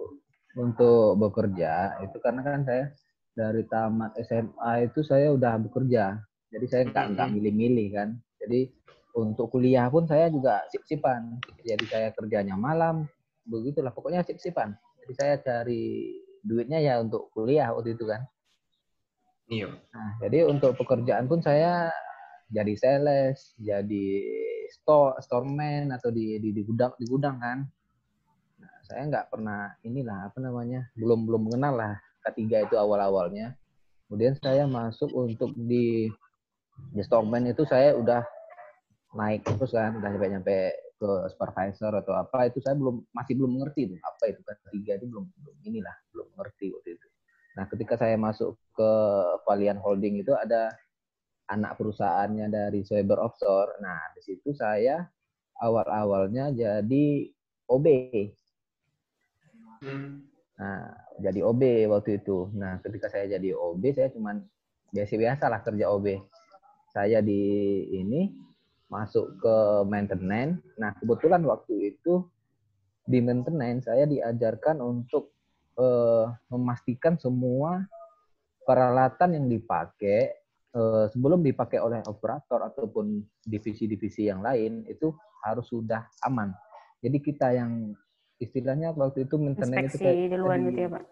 untuk bekerja itu karena kan saya dari tamat SMA itu saya udah bekerja. Jadi saya nggak milih-milih kan. Jadi untuk kuliah pun saya juga sip-sipan. Jadi saya kerjanya malam, begitulah pokoknya sip-sipan. Jadi saya cari duitnya ya untuk kuliah waktu itu kan. Iya. Nah, jadi untuk pekerjaan pun saya jadi sales, jadi storeman atau di gudang kan. Nah, saya nggak pernah inilah apa namanya, belum mengenal lah ketiga itu awal-awalnya. Kemudian saya masuk untuk di storeman itu saya udah naik terus kan, udah nyampe ke supervisor atau apa itu saya masih belum mengerti tuh apa itu ketiga itu belum mengerti waktu itu. Nah, ketika saya masuk ke Valiant Holding itu ada anak perusahaannya dari Sweber Offshore. Nah, di situ saya awal-awalnya jadi OB. Nah, jadi OB waktu itu. Nah, ketika saya jadi OB, saya cuman biasa-biasa lah kerja OB. Saya masuk ke maintenance. Nah, kebetulan waktu itu di maintenance saya diajarkan untuk memastikan semua peralatan yang dipakai sebelum dipakai oleh operator ataupun divisi-divisi yang lain itu harus sudah aman. Jadi kita yang istilahnya waktu itu maintenance itu Inspeksi duluan gitu ya Pak?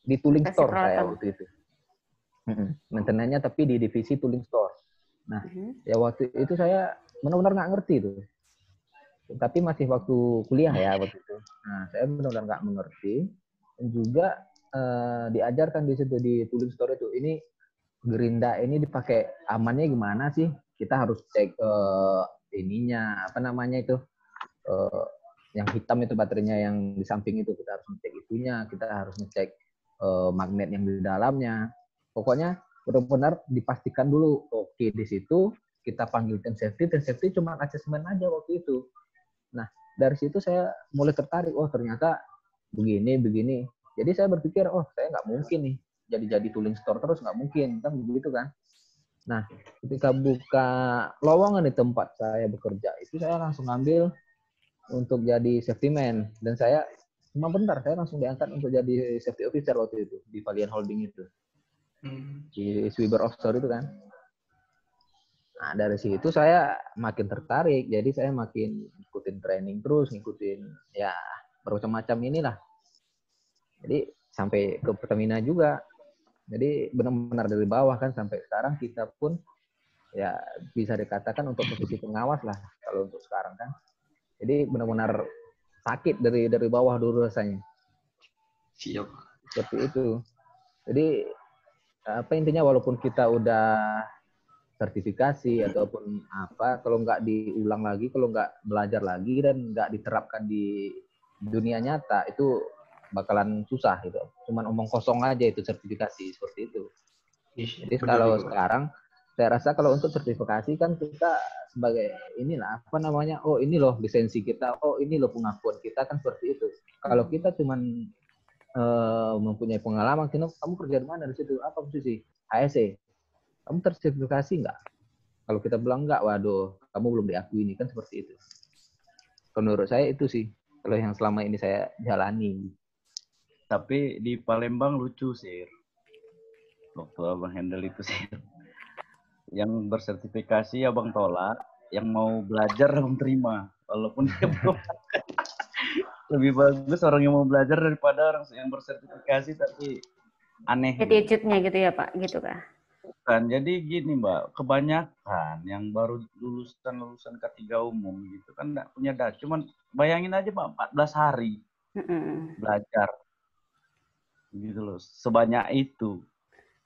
di tooling Inspeksi store saya peralatan. waktu itu. Maintenance-nya tapi di divisi tooling store. Nah, ya waktu itu saya benar-benar nggak ngerti tuh. Tapi masih waktu kuliah ya waktu itu. Nah, saya benar-benar nggak mengerti. Dan juga diajarkan di situ di tooling store itu, ini gerinda ini dipakai amannya gimana sih? Kita harus cek ininya, apa namanya itu, yang hitam itu baterainya yang di samping itu, kita harus ngecek itunya, kita harus ngecek magnet yang di dalamnya. Pokoknya benar-benar dipastikan dulu. Oke, di situ kita panggilkan safety, dan safety cuma asesmen aja waktu itu. Nah, dari situ saya mulai tertarik, oh ternyata begini. Jadi saya berpikir, oh saya nggak mungkin nih jadi tooling store terus, nggak mungkin kan begitu kan. Nah, ketika buka lowongan di tempat saya bekerja itu, saya langsung ambil untuk jadi safety man, dan saya cuma bentar saya langsung diangkat untuk jadi safety officer waktu itu di Valiant Holding itu, di Sweber Offshore itu kan. Nah, dari situ saya makin tertarik, jadi saya makin ngikutin training terus, ngikutin ya bermacam-macam inilah. Jadi sampai ke Pertamina juga. Jadi benar-benar dari bawah kan sampai sekarang kita pun ya bisa dikatakan untuk posisi pengawas lah kalau untuk sekarang kan. Jadi benar-benar sakit dari bawah dulu rasanya. Siap. Seperti itu. Jadi apa intinya, walaupun kita udah sertifikasi ataupun apa, kalau nggak diulang lagi, kalau nggak belajar lagi dan nggak diterapkan di dunia nyata, itu bakalan susah gitu. Cuman omong kosong aja itu sertifikasi seperti itu. Jadi kalau sekarang saya rasa kalau untuk sertifikasi kan kita sebagai inilah apa namanya, oh ini loh lisensi kita, oh ini loh pengakuan kita kan seperti itu. Kalau kita cuman mempunyai pengalaman, kamu kerja di mana di situ, apa posisi HSE, kamu tersertifikasi nggak? Kalau kita bilang nggak, waduh, kamu belum diakui ini kan seperti itu. Menurut saya itu sih kalau yang selama ini saya jalani. Tapi di Palembang lucu sih, waktu abang handle itu sih. Yang bersertifikasi abang tolak, yang mau belajar abang terima, walaupun dia belum. Lebih bagus orang yang mau belajar daripada orang yang bersertifikasi tapi aneh. Attitude-nya gitu ya Pak, gitu kah? Bukan, jadi gini Mbak, kebanyakan yang baru lulusan K3 umum gitu kan nggak punya data. Cuman bayangin aja Pak, 14 hari belajar. Gitu loh, sebanyak itu.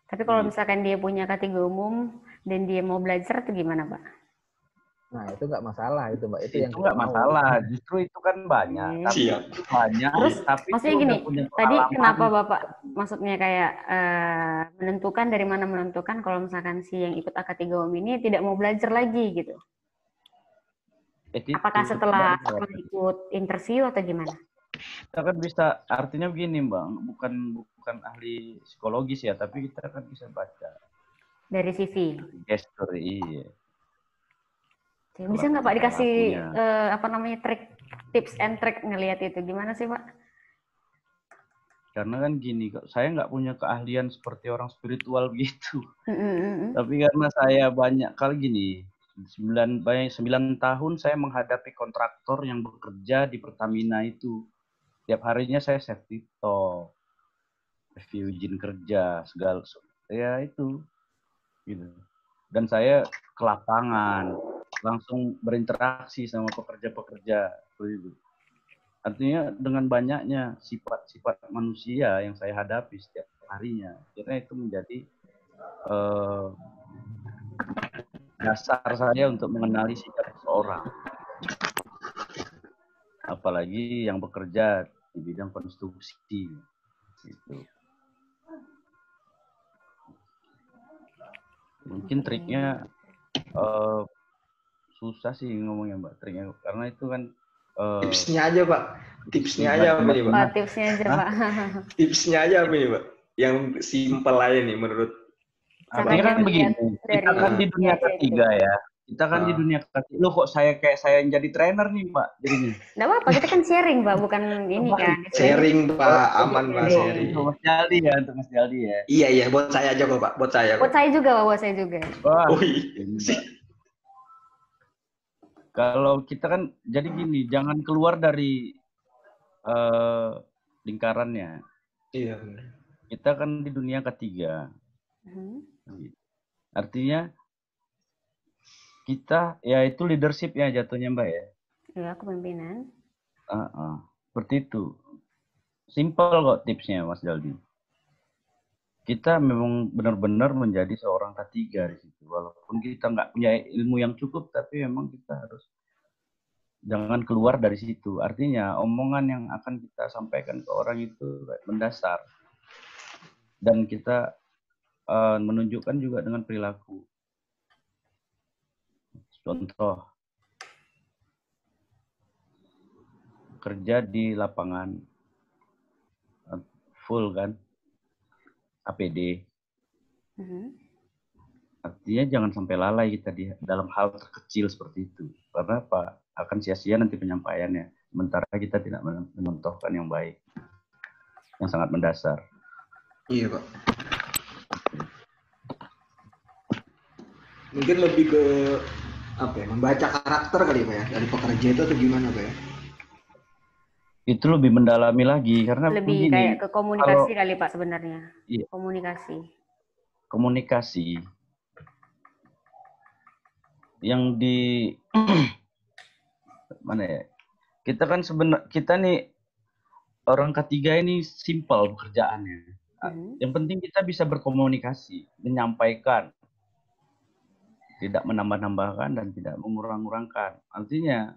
Tapi kalau misalkan dia punya K3 umum dan dia mau belajar itu gimana Pak? Nah, itu nggak masalah itu Mbak. Itu yang nggak masalah, justru itu kan banyak. Tapi banyak. Terus tapi maksudnya gini, tadi kenapa Bapak maksudnya kayak menentukan dari mana menentukan kalau misalkan si yang ikut AK3 umum ini tidak mau belajar lagi gitu? Apakah setelah ikut interview atau gimana? Kita kan bisa, artinya begini Bang, bukan ahli psikologis ya, tapi kita kan bisa baca dari CV. Gesture, iya. Bisa nggak Pak dikasih apa namanya tips and trick ngelihat itu gimana sih Pak? Karena kan gini, saya nggak punya keahlian seperti orang spiritual gitu. Tapi karena saya banyak kali gini, 9 tahun saya menghadapi kontraktor yang bekerja di Pertamina itu. Tiap harinya saya safety talk. review izin kerja, segala ya itu gitu. Dan saya ke lapangan, langsung berinteraksi sama pekerja-pekerja gitu. Artinya dengan banyaknya sifat-sifat manusia yang saya hadapi setiap harinya, akhirnya itu menjadi dasar saya untuk mengenali sikap seseorang. Apalagi yang bekerja di bidang konstruksi. Gitu. Mungkin triknya susah sih ngomongnya Mbak, triknya. Karena itu kan tipsnya aja Pak. Tipsnya aja apa nih Pak? Tipsnya aja Pak. Tipsnya aja apa nih Pak? Yang simpel aja nih menurut. Artinya kan begini, kita kan di dunia ketiga ya. Kita kan di dunia ketiga. Loh kok saya yang jadi trainer nih Mbak jadinya. Nggak apa-apa, kita kan sharing Pak, bukan ini kan. Sharing Pak, aman Pak sharing. Untuk Mas Jaldi ya, untuk Mas Jaldi ya. Iya, buat saya aja kok Pak, buat saya. Buat saya juga Pak, buat saya juga. Wah, iya. Kalau kita kan jadi gini, jangan keluar dari lingkarannya. Iya. Kita kan di dunia ketiga. Artinya kita ya itu leadership ya jatuhnya Mbak ya. Iya, kepemimpinan. Seperti itu. Simple kok tipsnya Mas Jaldi. Kita memang benar-benar menjadi seorang ketiga di situ. Walaupun kita nggak punya ilmu yang cukup, tapi memang kita harus jangan keluar dari situ. Artinya omongan yang akan kita sampaikan ke orang itu mendasar. Dan kita menunjukkan juga dengan perilaku. Contoh, kerja di lapangan full kan, APD. Artinya jangan sampai lalai kita di dalam hal terkecil seperti itu. Karena apa? Akan sia-sia nanti penyampaiannya. Sementara kita tidak mencontohkan yang baik, yang sangat mendasar. Iya Pak. Mungkin lebih ke apa ya? Membaca karakter kali Pak ya dari pekerja itu atau gimana Pak ya? Itu lebih mendalami lagi karena lebih begini, kayak ke komunikasi kali Pak sebenarnya. Iya. Komunikasi yang di mana ya? Kita kan sebenarnya kita nih orang ketiga ini simpel pekerjaannya. Yang penting kita bisa berkomunikasi, menyampaikan, tidak menambah-nambahkan dan tidak mengurang-urangkan. Artinya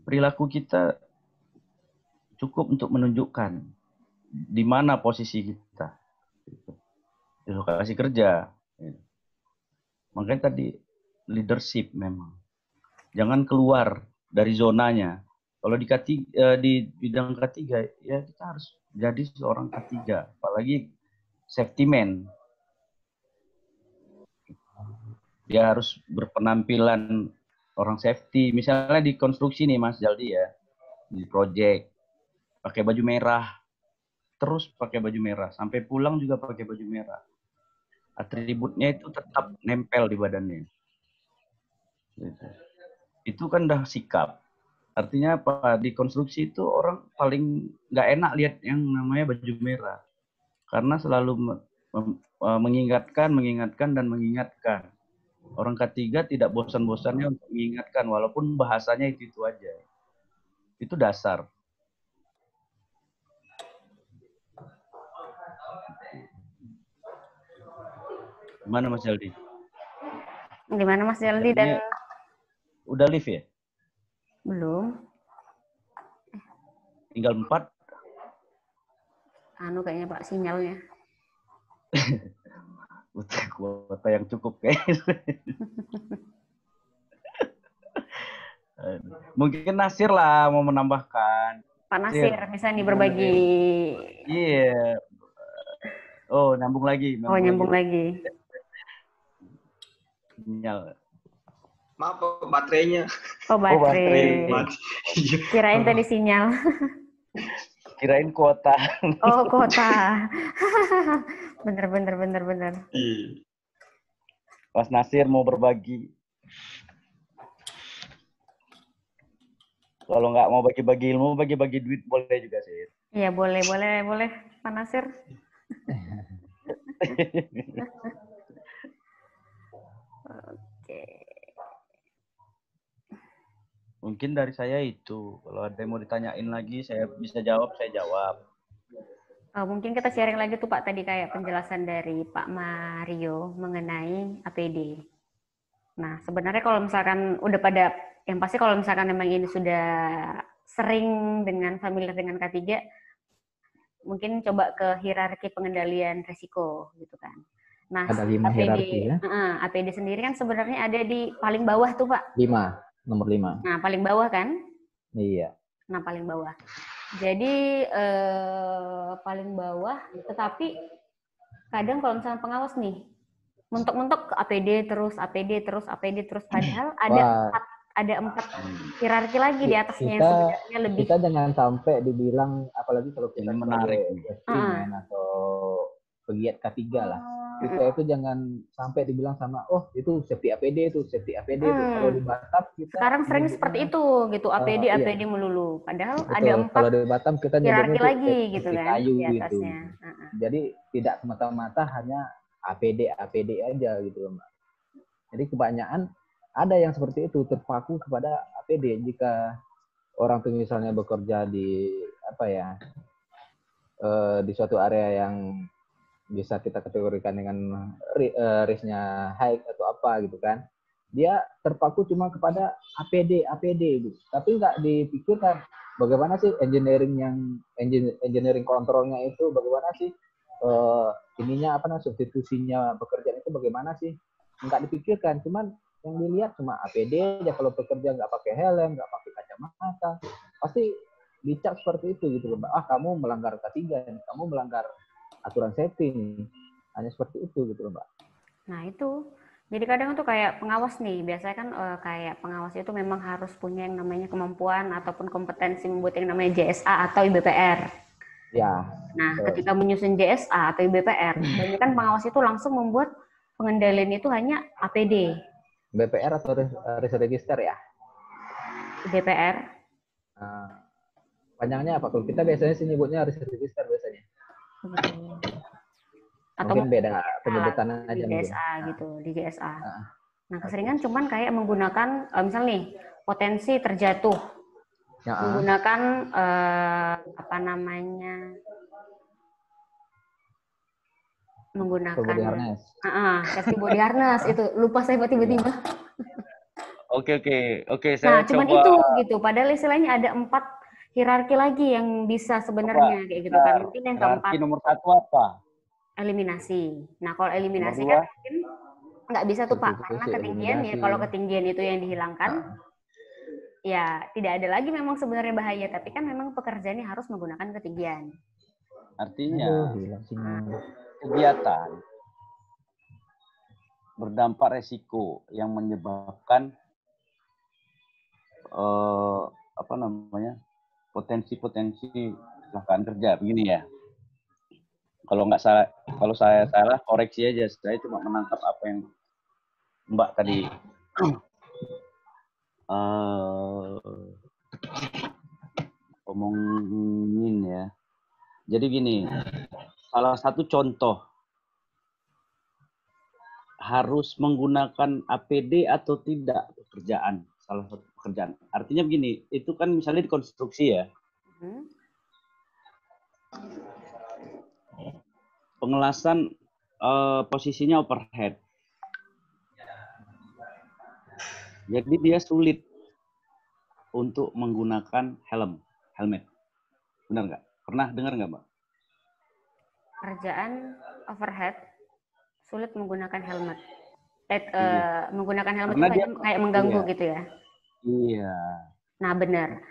perilaku kita cukup untuk menunjukkan di mana posisi kita di lokasi kerja. Makanya tadi leadership memang jangan keluar dari zonanya. Kalau di bidang ketiga ya kita harus jadi seorang ketiga, apalagi safety man. Dia harus berpenampilan orang safety. Misalnya di konstruksi nih Mas Jaldi ya, di project pakai baju merah, terus pakai baju merah, sampai pulang juga pakai baju merah. Atributnya itu tetap nempel di badannya. Gitu. Itu kan dah sikap. Artinya apa? Di konstruksi itu orang paling nggak enak lihat yang namanya baju merah. Karena selalu mengingatkan dan mengingatkan. Orang ketiga tidak bosan-bosannya untuk mengingatkan, walaupun bahasanya itu aja. Itu dasar. Gimana Mas Jaldi? Gimana Mas Jaldi dan udah live ya? Belum. Tinggal 4. Kayaknya Pak sinyalnya. Kuota yang cukup kayaknya. Mungkin Nasir lah mau menambahkan. Pak Nasir, misalnya nih berbagi. Iya. Oh, nyambung lagi. Nyambung lagi. Sinyal. Maaf, baterainya. Baterai. Kirain tadi sinyal. Kirain kuota. Kuota. Bener. Mas Nasir mau berbagi. Kalau nggak mau bagi-bagi ilmu, bagi-bagi duit boleh juga sih. Iya, boleh, Pak Nasir. Oke. Mungkin dari saya itu. Kalau ada yang mau ditanyain lagi, saya bisa jawab, saya jawab. Mungkin kita sharing lagi tuh Pak tadi kayak penjelasan dari Pak Mario mengenai APD. Nah, sebenarnya kalau misalkan udah pada, yang pasti kalau misalkan memang ini sudah sering dengan familiar dengan K3, mungkin coba ke hierarki pengendalian risiko gitu kan. Nah, Ada 5 hierarki ya. APD sendiri kan sebenarnya ada di paling bawah tuh Pak. 5, nomor 5. Nah, paling bawah kan? Iya. Nah, paling bawah. Jadi paling bawah, tetapi kadang kalau misalnya pengawas nih, mentok-mentok APD terus, padahal ada empat hierarki lagi di atasnya yang sebenarnya lebih. Kita jangan sampai dibilang, apalagi kalau kita Ini menarik sebagai atau pegiat K3 lah. Kita itu jangan sampai dibilang sama, oh itu safety APD itu, safety APD itu. Kalau di Batam kita sekarang sering seperti itu gitu, APD iya. melulu. Padahal Betul. ada 4 kalau di Batam kita hierarki nyebutnya lagi gitu kan kayu di gitu. atasnya. Jadi tidak semata-mata hanya APD aja gitu loh Mbak. Jadi kebanyakan ada yang seperti itu, terpaku kepada APD. Jika orang tuh misalnya bekerja di apa ya, di suatu area yang bisa kita kategorikan dengan risknya high atau apa gitu kan, dia terpaku cuma kepada APD gitu. Tapi nggak dipikirkan bagaimana sih engineering kontrolnya itu, bagaimana sih ininya apa namanya, substitusinya pekerjaan itu bagaimana sih, nggak dipikirkan. Cuman yang dilihat cuma APD aja. Kalau pekerja nggak pakai helm, nggak pakai kacamata, pasti dicap seperti itu gitu loh. Kamu melanggar K3, kamu melanggar aturan safety nih. Hanya seperti itu gitu loh Mbak. Nah itu, jadi kadang tuh kayak pengawas nih, biasanya kan kayak pengawas itu memang harus punya yang namanya kemampuan ataupun kompetensi membuat yang namanya JSA atau IBPR. Ya. Nah, ketika menyusun JSA atau IBPR, banyak kan pengawas itu langsung membuat pengendalian itu hanya APD. BPR atau risk register ya? IBPR. Panjangnya apa? Kalau kita biasanya sih nyebutnya risk register biasanya. Atau mungkin beda penyebutan aja di JSA gitu, di JSA. Nah, keseringan cuman kayak menggunakan misal nih potensi terjatuh. Menggunakan apa namanya? Menggunakan safety body harness itu. Lupa saya tiba-tiba. Oke. Nah, cuman itu gitu. Padahal istilahnya ada 4 hierarki lagi yang bisa sebenarnya kayak gitu kan. Mungkin yang keempat. Nomor 1 apa? Eliminasi. Nah, kalau eliminasi kan mungkin nggak bisa tuh Pak, karena ketinggian ya. Kalau ketinggian itu yang dihilangkan, ya tidak ada lagi memang sebenarnya bahaya. Tapi kan memang pekerjaannya harus menggunakan ketinggian. Artinya kegiatan berdampak resiko yang menyebabkan potensi kecelakaan kerja, begini ya. Kalau nggak salah, kalau saya salah koreksi aja. Saya cuma menangkap apa yang Mbak tadi omongin ya. Jadi gini, salah satu contoh harus menggunakan APD atau tidak pekerjaan, salah satu pekerjaan. Artinya begini, itu kan misalnya di konstruksi ya. Pengelasan posisinya overhead. Jadi dia sulit untuk menggunakan helmet. Benar nggak? Pernah dengar nggak, Mbak? Kerjaan overhead sulit menggunakan helmet. Menggunakan helmet itu kayak mengganggu gitu ya? Iya. Nah benar.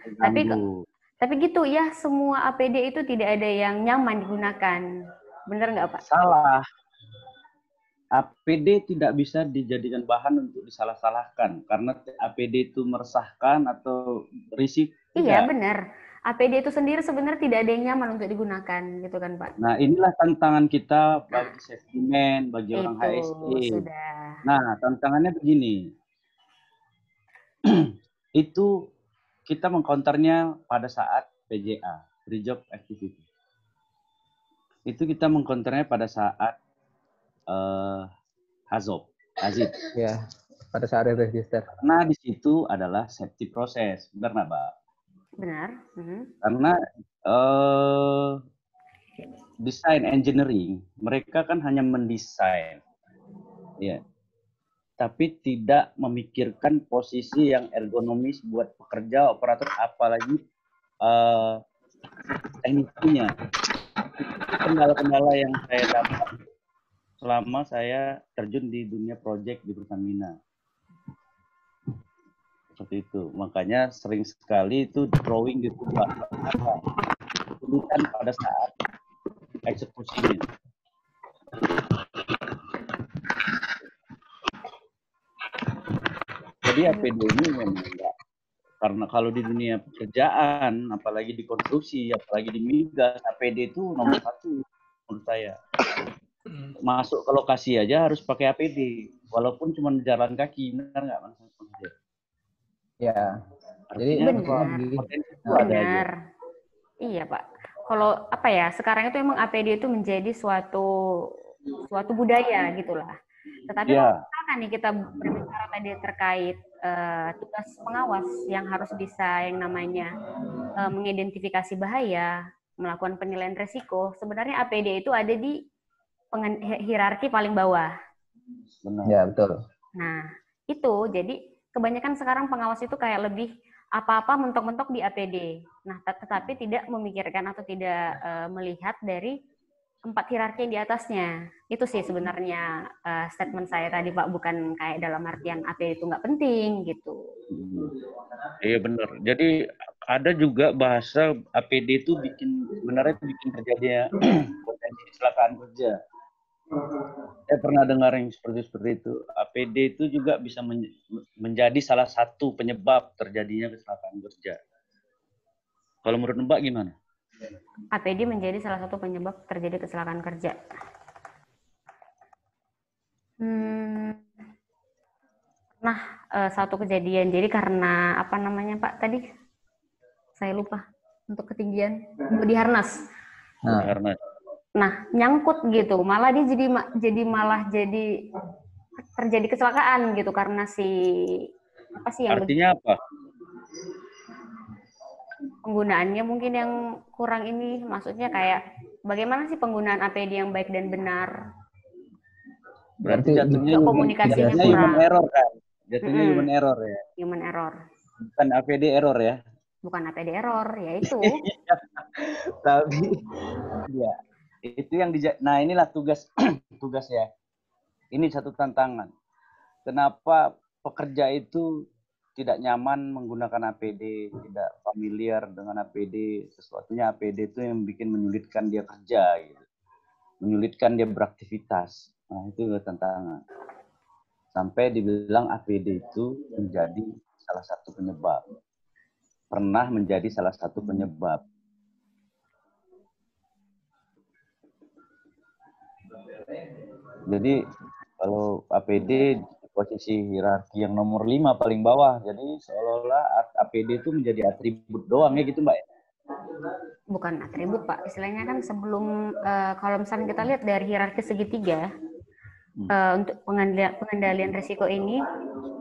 Tapi gitu ya, semua APD itu tidak ada yang nyaman digunakan. Benar nggak Pak? Salah. APD tidak bisa dijadikan bahan untuk disalah-salahkan karena APD itu meresahkan atau berisik. Iya benar. APD itu sendiri sebenarnya tidak ada yang nyaman untuk digunakan gitu kan Pak. Nah inilah tantangan kita bagi safety man, bagi orang HSE. Nah tantangannya begini. Itu kita mengcounternya pada saat PJA. pre-job activity. Itu kita mengkonternya pada saat Hazib. Ya, pada saat register. Karena di situ adalah safety proses, benar nggak, Mbak? Benar. Karena desain engineering, mereka kan hanya mendesain, ya, tapi tidak memikirkan posisi yang ergonomis buat pekerja, operator, apalagi teknisinya. Kendala-kendala yang saya dapat selama saya terjun di dunia proyek di Pertamina. Seperti itu. Makanya sering sekali itu drawing gitu, Pak. Kesulitan pada saat eksekusinya. Jadi APD ini memang enggak. Karena kalau di dunia pekerjaan, apalagi di konstruksi, apalagi di migas, APD itu nomor 1 menurut saya. Masuk ke lokasi aja harus pakai APD, walaupun cuma jalan kaki, benar nggak, Mas? Ya. Jadi benar. Iya, Pak. Kalau apa ya, sekarang itu emang APD itu menjadi suatu budaya gitulah. Tetapi kalau misalkan nih kita berbicara tadi terkait tugas pengawas yang harus bisa yang namanya mengidentifikasi bahaya, melakukan penilaian resiko, sebenarnya APD itu ada di hierarki paling bawah. Benar. Ya, betul. Nah, itu jadi kebanyakan sekarang pengawas itu kayak lebih apa-apa mentok-mentok di APD. Nah, tetapi tidak memikirkan atau tidak melihat dari 4 hierarki di atasnya. Itu sih sebenarnya statement saya tadi, Pak. Bukan kayak dalam artian APD itu nggak penting, gitu. Iya, benar. Jadi ada juga bahasa APD itu sebenarnya bikin terjadinya potensi kecelakaan kerja. Saya pernah dengar yang seperti itu. APD itu juga bisa menjadi salah satu penyebab terjadinya kecelakaan kerja. Kalau menurut Mbak gimana? APD menjadi salah satu penyebab terjadi kecelakaan kerja. Nah, satu kejadian. Jadi karena apa namanya, Pak, tadi? Saya lupa. Untuk ketinggian body harness. Nah, nyangkut gitu. Malah dia jadi terjadi kecelakaan gitu karena apa sih yang artinya apa? Penggunaannya mungkin yang kurang ini, maksudnya kayak bagaimana sih penggunaan APD yang baik dan benar? Berarti jatuhnya komunikasinya kurang. Human error kan? Jatuhnya human error ya? Human error. Bukan APD error ya? Bukan APD error, ya itu. Tapi ya itu yang nah inilah tugas ya. Ini satu tantangan. Kenapa pekerja itu tidak nyaman menggunakan APD, tidak familiar dengan APD, sesuatunya APD itu yang bikin menyulitkan dia kerja, gitu. Menyulitkan dia beraktivitas. Nah, itu tantangan. Sampai dibilang APD itu menjadi salah satu penyebab. Pernah menjadi salah satu penyebab. Jadi kalau APD posisi hierarki yang nomor 5 paling bawah. Jadi seolah-olah APD itu menjadi atribut doang ya gitu, Mbak? Bukan atribut, Pak. Istilahnya kan sebelum kalau misalnya kita lihat dari hierarki segitiga untuk pengendalian risiko ini,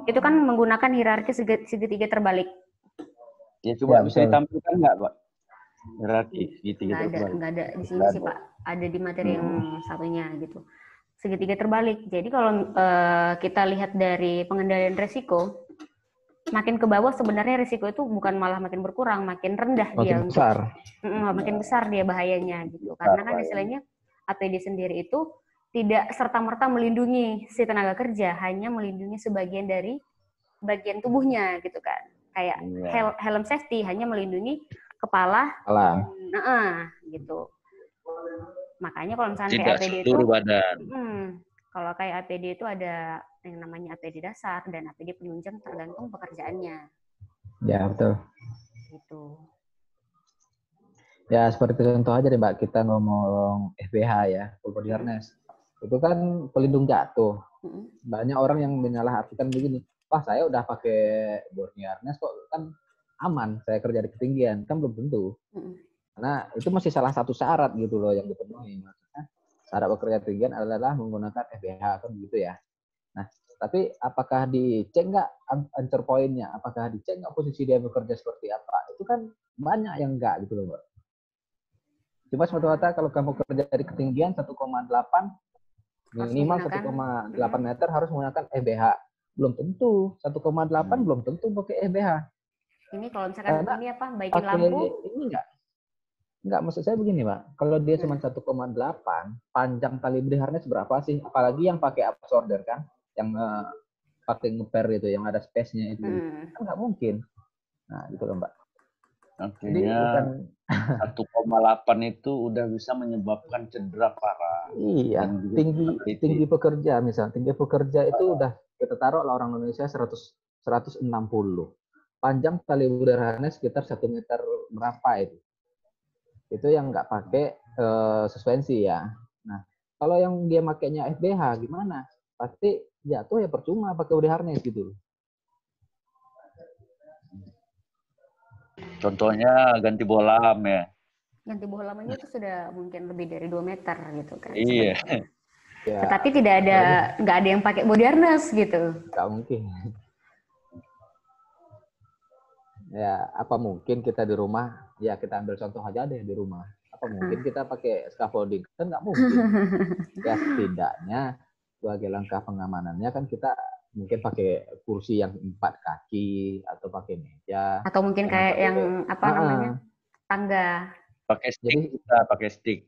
itu kan menggunakan hierarki segitiga terbalik. Ya coba bisa ditampilkan nggak, Pak? Hierarki segitiga terbalik. Nggak ada di sini sih, Pak. Ada di materi yang satunya gitu. Segitiga terbalik. Jadi kalau kita lihat dari pengendalian risiko, makin ke bawah sebenarnya risiko itu bukan malah makin berkurang, makin rendah makin besar. Makin besar dia bahayanya gitu. Karena kan istilahnya APD sendiri itu tidak serta-merta melindungi si tenaga kerja, hanya melindungi sebagian dari bagian tubuhnya gitu kan. Kayak helm safety hanya melindungi kepala. Gitu. Makanya kalau misalnya tidak kayak APD seluruh itu, badan. Kalau kayak APD itu ada yang namanya APD dasar dan APD penunjang tergantung pekerjaannya. Ya, betul. Gitu. Ya, seperti contoh aja deh, Mbak, kita ngomong FBH ya, full body harness. Itu kan pelindung jatuh. Banyak orang yang menyalahartikan begini, wah saya udah pakai body harness kok kan aman, saya kerja di ketinggian. Kan belum tentu. Karena itu masih salah satu syarat gitu loh yang dipenuhi. Maksudnya syarat pekerja ketinggian adalah menggunakan FBH kan gitu ya. Nah, tapi apakah dicek nggak anchor point-nya? Apakah dicek nggak posisi dia bekerja seperti apa? Itu kan banyak yang nggak gitu loh, Mbak. Cuma semata-mata kalau kamu kerja dari ketinggian 1,8 minimal 1,8 meter harus menggunakan FBH. Belum tentu 1,8 belum tentu pakai FBH. Ini kalau misalkan Karena ini apa baikin lampu? Ini enggak, maksud saya begini, Pak. Kalau dia cuma 1,8, panjang tali harness berapa sih? Apalagi yang pakai absorber kan, yang pakai ngeper itu, yang ada space-nya itu. Kan nggak mungkin. Nah, gitu loh, Mbak. Artinya 1,8 itu udah bisa menyebabkan cedera parah. Iya, tinggi pekerja misal, tinggi pekerja itu udah kita taruh lah orang Indonesia 160. Panjang tali udaranya sekitar 1 meter berapa itu. Itu yang nggak pakai suspensi ya. Nah, kalau yang dia makainya FBH gimana? Pasti jatuh ya percuma pakai UD harness gitu. Contohnya ganti bolam ya. Ganti bolamnya itu sudah mungkin lebih dari 2 meter gitu kan. Iya. Ya, tetapi nggak ada yang pakai body harness gitu. Nggak mungkin. Ya, apa mungkin kita di rumah, ya kita ambil contoh aja deh di rumah. Apa mungkin kita pakai scaffolding? Kan nggak mungkin. Ya setidaknya sebagai langkah pengamanannya kan kita mungkin pakai kursi yang 4 kaki atau pakai meja. Atau mungkin kayak yang apa namanya? Tangga. Pakai stick kita, pakai stick.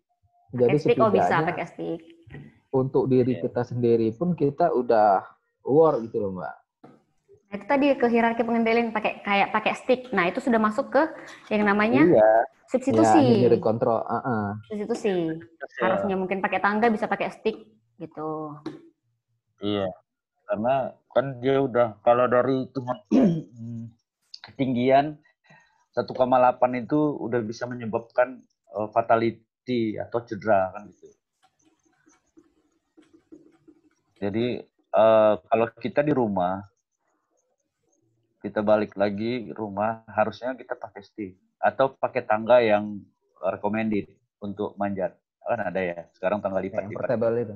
Jadi stick, bisa pakai stick. Untuk diri kita sendiri pun kita udah aware gitu loh, Mbak. Nah, itu tadi ke hierarki pengendalian pakai stick. Nah, itu sudah masuk ke yang namanya substitusi. Ya, kontrol. Substitusi. Harusnya mungkin pakai tangga bisa pakai stick gitu. Iya. Karena kan dia udah kalau dari ketinggian 1,8 itu udah bisa menyebabkan fatality atau cedera kan gitu. Jadi kalau kita di rumah, kita balik lagi rumah, harusnya kita pakai stick atau pakai tangga yang recommended untuk manjat. Kan ada ya, sekarang tangga lipat. Portable itu.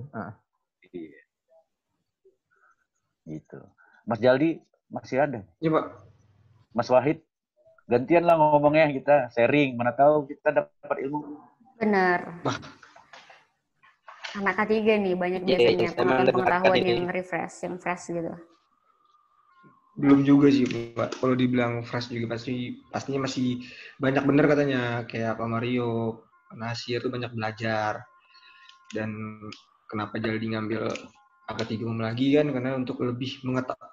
Iya. Gitu. Mas Jaldi masih ada? Iya, Pak. Mas Wahid, gantian lah ngomongnya, kita sharing. Mana tahu kita dapat ilmu. Benar. Anak K3 nih, banyak biasanya pengetahuan yang refresh, yang fresh gitu. Belum juga sih, Pak. Kalau dibilang fresh juga pastinya masih banyak bener katanya. Kayak Pak Mario, Nasir tuh banyak belajar. Dan kenapa Jaldi ngambil angka 3 lagi kan? Karena untuk lebih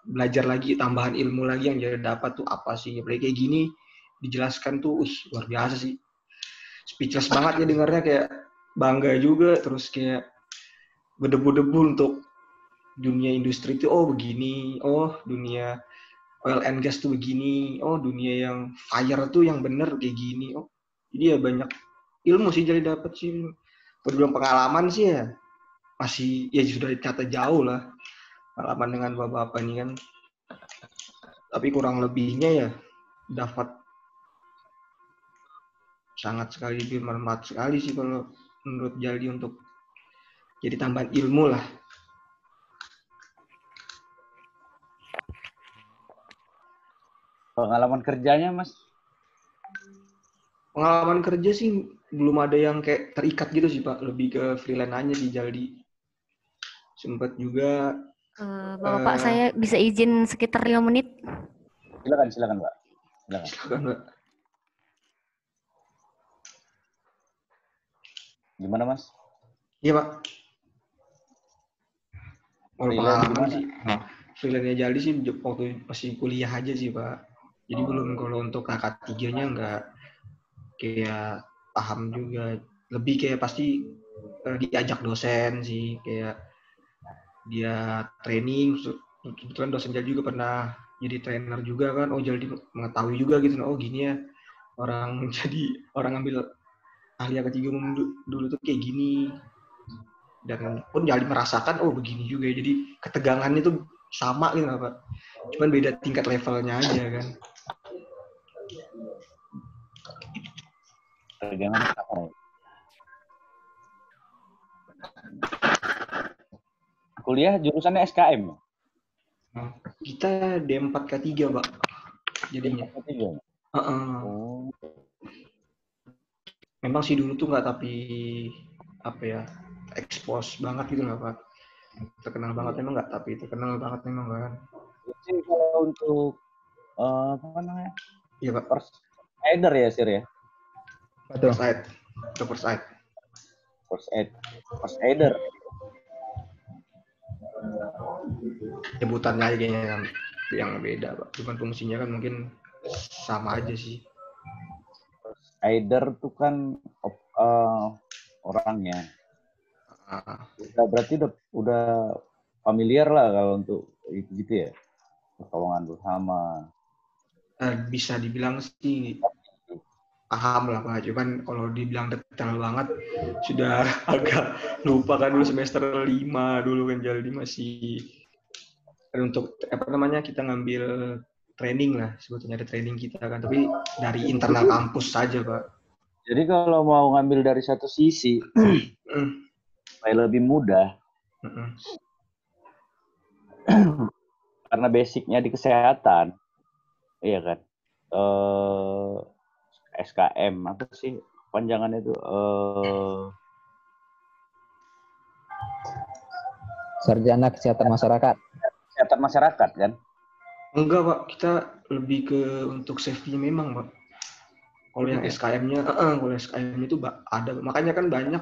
belajar lagi, tambahan ilmu lagi yang Jaldi dapat tuh apa sih. Apalagi kayak gini, dijelaskan tuh, luar biasa sih. Speechless banget ya dengarnya, kayak bangga juga. Terus kayak berdebu-debu untuk dunia industri itu, oh begini, oh dunia oil and gas tuh begini, oh dunia yang fire tuh yang bener kayak gini, oh jadi ya banyak ilmu sih jadi dapat sih. Kalau bilang pengalaman sih ya masih ya sudah dicatat jauh lah pengalaman dengan bapak-bapak ini kan, tapi kurang lebihnya ya dapat sangat sekali bermanfaat sekali sih kalau menurut Jaldi untuk jadi tambahan ilmu lah. Pengalaman kerjanya, Mas? Pengalaman kerja sih belum ada yang kayak terikat gitu sih, Pak. Lebih ke freelance aja sih Jaldi. Sempat juga. Bapak, saya bisa izin sekitar 5 menit? Silakan, Pak. Silakan, Pak. Gimana, Mas? Iya, Pak. Kalau pengalaman sih, freelance-nya Jaldi sih waktu masih kuliah aja sih, Pak. Jadi belum, kalau untuk kakak 3-nya nggak kayak paham juga. Lebih kayak pasti diajak dosen sih, kayak dia training. Kebetulan dosen Jaldi juga pernah jadi trainer juga kan. Oh, Jaldi mengetahui juga gitu. Oh, gini ya orang ambil ahli angka 3 dulu tuh kayak gini. Dan pun Jaldi merasakan, oh begini juga ya. Jadi ketegangannya tuh sama gitu, Pak. Cuman beda tingkat levelnya aja kan. Pegangan apa ya? Kuliah jurusannya SKM. Nah, kita D4K3, Pak. Jadinya. Ketiga. Oh. Memang sih dulu tuh nggak tapi apa ya, expose banget gitu lah, Pak. Terkenal banget memang nggak, tapi terkenal banget memang kan. Jadi kalau untuk apa namanya? Iya, Pak. First aider ya, Sir ya? Betul. First aid. Itu first aid. First aider. Sebutannya aja kayaknya yang beda, Pak. Cuman fungsinya kan mungkin sama aja sih. Aider tuh kan orangnya. Berarti udah familiar lah kalau untuk itu gitu ya, pertolongan bersama. Bisa dibilang sih paham lah, Pak. Cuman kalau dibilang detail banget sudah agak lupa kan, dulu semester 5 dulu kan, jadi masih untuk apa namanya, kita ngambil training lah, sebetulnya ada training kita kan, tapi dari internal kampus saja, Pak. Jadi kalau mau ngambil dari satu sisi supaya lebih mudah, karena basicnya di kesehatan, iya kan, SKM apa sih panjangannya itu? Sarjana Kesehatan Masyarakat. Kesehatan masyarakat kan? Enggak, Pak, kita lebih ke untuk safety memang, Pak. Kalau yang SKM-nya, kalau SKM itu ada, makanya kan banyak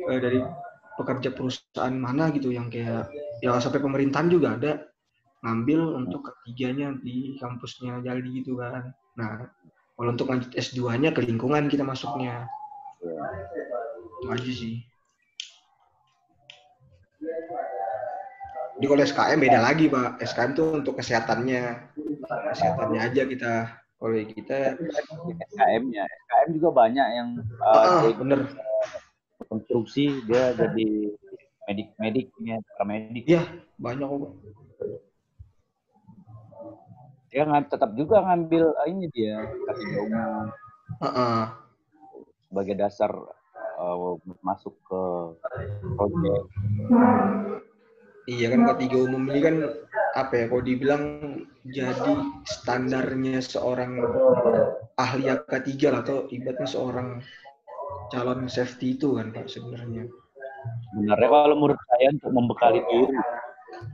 dari pekerja perusahaan mana gitu yang kayak ya sampai pemerintahan juga ada ngambil untuk ketiganya di kampusnya Jaldi gitu kan. Nah, kalau untuk lanjut S2-nya ke lingkungan kita masuknya. Itu aja sih. Jadi kalau SKM beda lagi, Pak. SKM itu untuk kesehatannya. Kesehatannya aja kita. Kalau kita SKM-nya. SKM juga banyak yang bener. konstruksi dia jadi medik-mediknya, paramedik. Iya, banyak kok. Dia tetap juga ngambil ini dia K3 umum. Sebagai dasar masuk ke proyek. Iya kan, K3 umum ini kan apa ya, kalau dibilang jadi standarnya seorang ahli K3 lah, atau ibaratnya seorang calon safety itu kan, Pak, sebenarnya. Sebenarnya kalau menurut saya untuk membekali diri.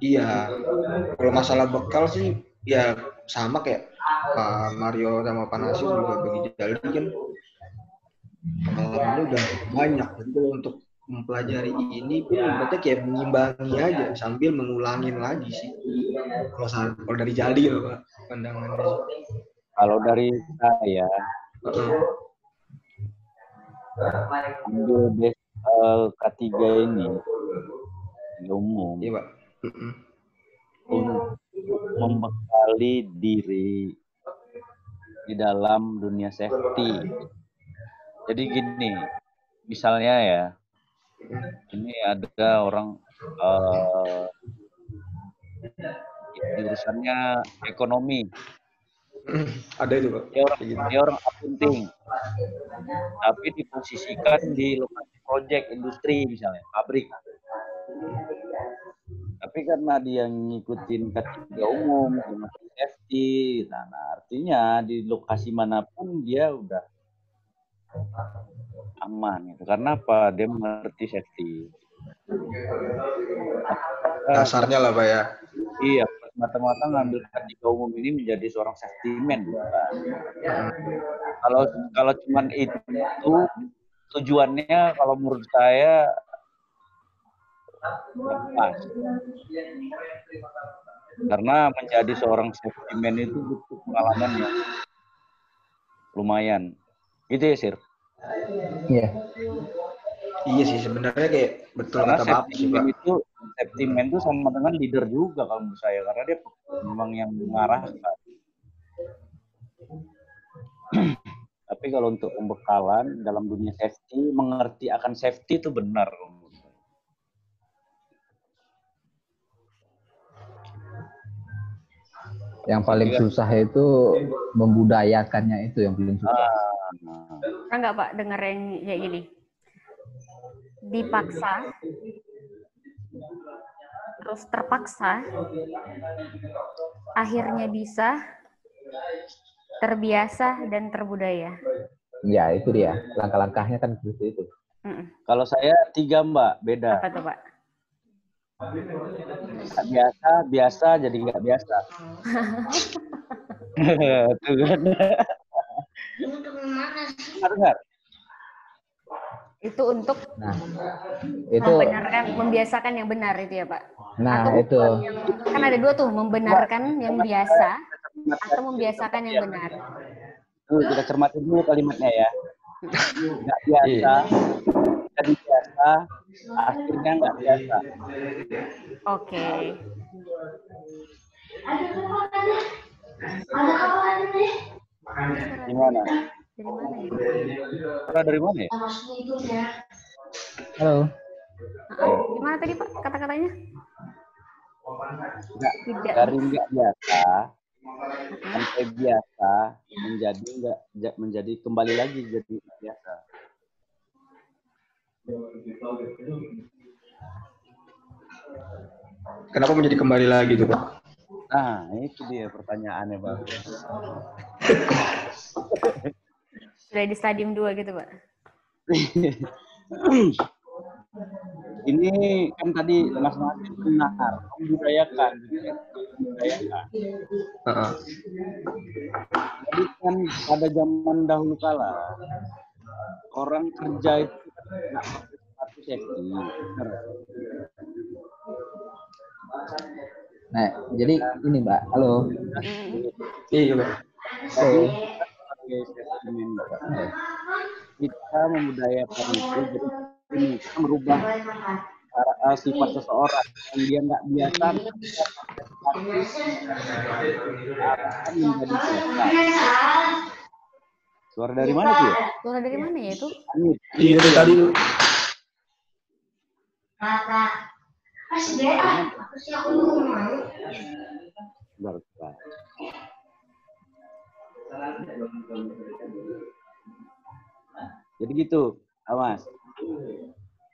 Iya, kalau masalah bekal sih ya sama kayak Pak Mario sama Pak Nasir juga bagi Jaldi kan pengalamannya udah banyak. Jadi kalau untuk mempelajari ini pun berarti kayak mengimbangi aja sambil mengulangin lagi sih. Kalau dari Jaldi loh, Pak, pandangannya. Kalau dari saya ambil K3 ini umum. Iya, Pak. Untuk membekali diri di dalam dunia safety. Jadi gini, misalnya ya, ini ada orang jurusannya ekonomi. Ada itu, Pak. Dia orang akunting, tapi diposisikan di lokasi proyek industri misalnya, pabrik. Tapi karena dia ngikutin K3 umum, safety, nah artinya di lokasi manapun dia udah aman gitu. Karena apa? Dia mengerti safety. Dasarnya lah, Pak, ya. Iya, mata-mata ngambil K3 umum ini menjadi seorang safety man. Kalau cuman itu tujuannya, kalau menurut saya pas. Karena menjadi seorang safety man itu butuh pengalaman yang lumayan. Gitu ya, Sir? Iya. Iya sih, sebenarnya kayak betul Karena kata Bapak sih, Pak. safety man itu sama dengan leader juga kalau menurut saya, karena dia memang yang mengarahkan. Tapi kalau untuk pembekalan dalam dunia safety, mengerti akan safety itu benar. Yang paling susah itu membudayakannya, itu yang paling susah. Pernah nggak Pak dengar yang kayak gini? Dipaksa, terus terpaksa, akhirnya bisa, terbiasa, dan terbudaya. Ya, itu dia. Langkah-langkahnya kan seperti itu. Kalau saya 3 Mbak, beda. Apa tuh Pak? Nggak biasa, biasa jadi nggak biasa. Tuh kan. Dengar. Itu untuk Itu membenarkan, membiasakan yang benar itu ya Pak? nah Atau itu kan ada dua tuh, membenarkan yang biasa atau membiasakan yang benar. Tuh, kita cermati dulu kalimatnya ya. Nggak biasa, jadi biasa, akhirnya nggak biasa. Oke. Gimana? Dari mana ya? Suara dari mana ya? halo. Gimana tadi Pak kata-katanya? Nggak, dari nggak biasa sampai biasa menjadi kembali lagi jadi biasa. Kenapa menjadi kembali lagi tuh Pak? Nah, itu dia pertanyaannya Bang. Sudah di stadium 2 gitu Pak? Ini kan tadi Mas benar, membudayakan. Jadi kan pada zaman dahulu kala orang kerja itu nggak pakai sepatu safety. Nah, jadi ini Mbak, halo. Iya Pak. Kita membudayakan itu, jadi kita merubah sifat seseorang yang dia nggak biasa akan menjadi biasa. Suara dari mana tuh ya? Suara dari mana ya itu? Iya dari tadi tuh. Bentar. Jadi gitu, Mas.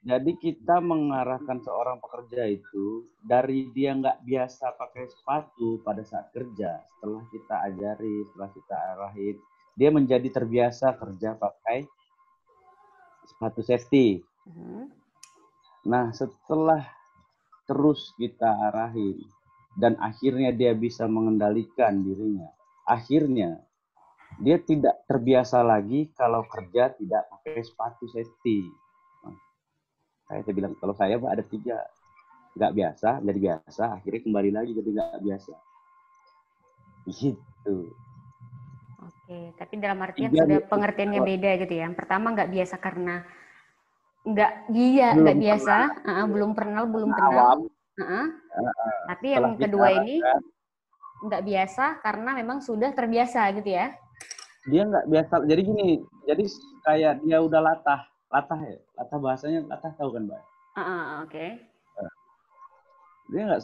Jadi kita mengarahkan seorang pekerja itu dari dia nggak biasa pakai sepatu pada saat kerja, setelah kita ajari, setelah kita arahin, dia menjadi terbiasa kerja pakai sepatu safety. Nah, setelah terus kita arahin dan akhirnya dia bisa mengendalikan dirinya, akhirnya dia tidak terbiasa lagi kalau kerja tidak pakai sepatu safety. Saya bilang, kalau saya Pak ada 3. Nggak biasa, jadi biasa, akhirnya kembali lagi jadi nggak biasa. Gitu. Oke, tapi dalam artian sudah pengertiannya beda gitu ya. Yang pertama nggak biasa karena nggak biasa, belum kenal. Tapi yang kedua ini nggak biasa karena memang sudah terbiasa gitu ya. Dia nggak biasa, jadi gini, jadi kayak dia udah latah ya, latah bahasanya, latah tahu kan Mbak? Oke. Dia nggak,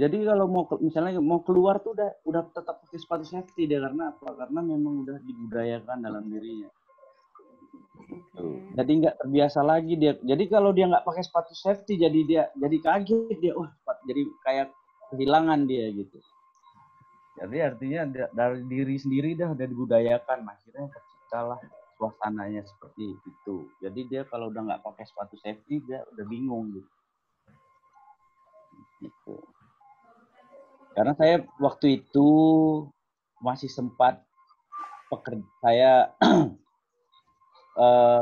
jadi kalau misalnya mau keluar tuh udah tetap pakai sepatu safety dia, karena apa? Karena memang udah dibudayakan dalam dirinya. Jadi nggak terbiasa lagi dia. Jadi kalau dia nggak pakai sepatu safety, jadi kaget dia, jadi kayak kehilangan dia gitu. Jadi artinya dari diri sendiri udah dibudayakan, akhirnya terciptalah suasananya seperti itu. Jadi dia kalau udah nggak pakai sepatu safety, dia udah bingung gitu. Karena saya waktu itu masih sempat saya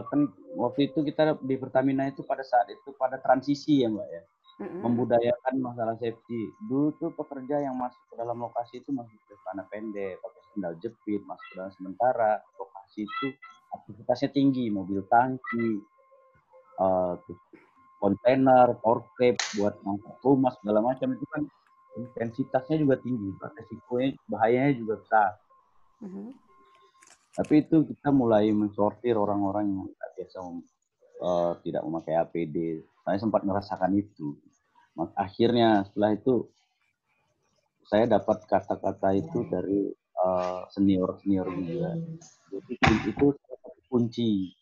kan waktu itu kita di Pertamina itu pada saat itu pada transisi ya Mbak ya. Membudayakan masalah safety. Dulu tuh pekerja yang masuk ke dalam lokasi itu masih pakai celana pendek, pakai sandal jepit, masuk ke dalam sementara lokasi itu aktivitasnya tinggi, mobil tangki, kontainer, forklift buat ngangkut rumah segala macam, itu kan intensitasnya juga tinggi, resikonya bahayanya juga besar. Tapi itu kita mulai mensortir orang-orang yang tidak biasa tidak memakai APD. Saya sempat merasakan itu. Akhirnya setelah itu saya dapat kata-kata itu dari senior-senior juga. Jadi itu salah satu kunci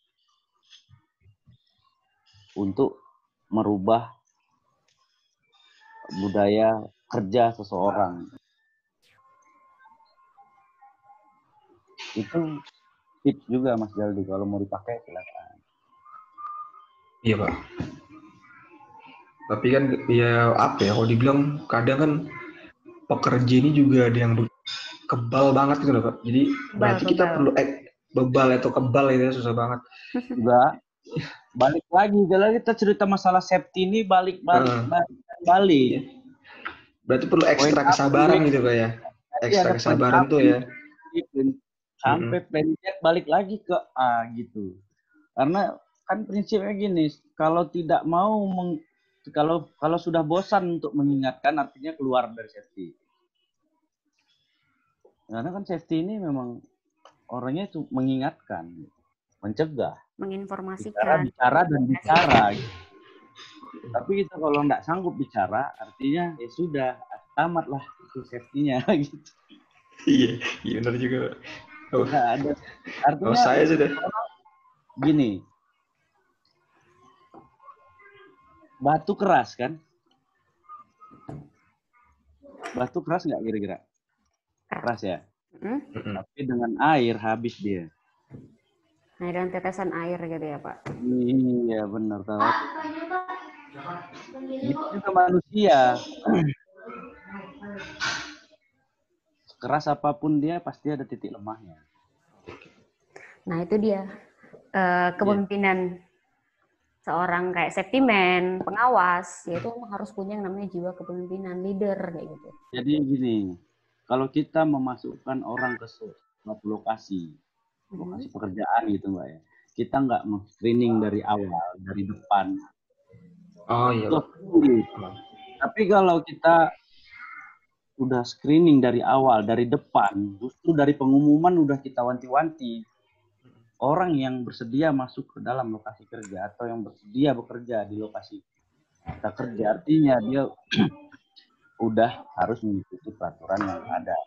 untuk merubah budaya kerja seseorang. Itu tips juga Mas Jaldi, kalau mau dipakai silakan. Iya Pak. Tapi kan ya apa ya, kalau dibilang kadang kan pekerja ini juga ada yang kebal banget gitu loh Pak. Jadi berarti kita perlu bebal atau kebal itu susah banget. Juga balik lagi, kalau kita cerita masalah safety ini balik. Berarti perlu ekstra kesabaran gitu Pak ya. Ekstra kesabaran tuh ya. Sampai plan Z balik lagi ke A gitu. Karena kan prinsipnya gini, kalau tidak mau kalau sudah bosan untuk mengingatkan, artinya keluar dari safety. Karena kan safety ini memang orangnya itu mengingatkan, mencegah, menginformasikan, bicara. Gitu. Tapi kita kalau nggak sanggup bicara, artinya ya sudah, tamatlah itu safety-nya gitu. Iya benar juga. Ada. Artinya saya sudah gini. Batu keras kan? Batu keras nggak kira-kira? Keras ya? Tapi dengan air habis dia. Nah, dengan tetesan air gitu ya Pak? Iya benar. Itu juga manusia. Keras apapun dia pasti ada titik lemahnya. Nah itu dia kepemimpinan seorang kayak safety man, pengawas, yaitu harus punya yang namanya jiwa kepemimpinan, leader kayak gitu. Jadi gini, kalau kita memasukkan orang ke suatu lokasi pekerjaan gitu Mbak ya, kita nggak screening dari awal, dari depan. Oh iya. Tapi kalau kita udah screening dari awal, dari depan, justru dari pengumuman udah kita wanti-wanti. Orang yang bersedia masuk ke dalam lokasi kerja atau yang bersedia bekerja di lokasi kita kerja, artinya dia udah harus mengikuti peraturan yang ada.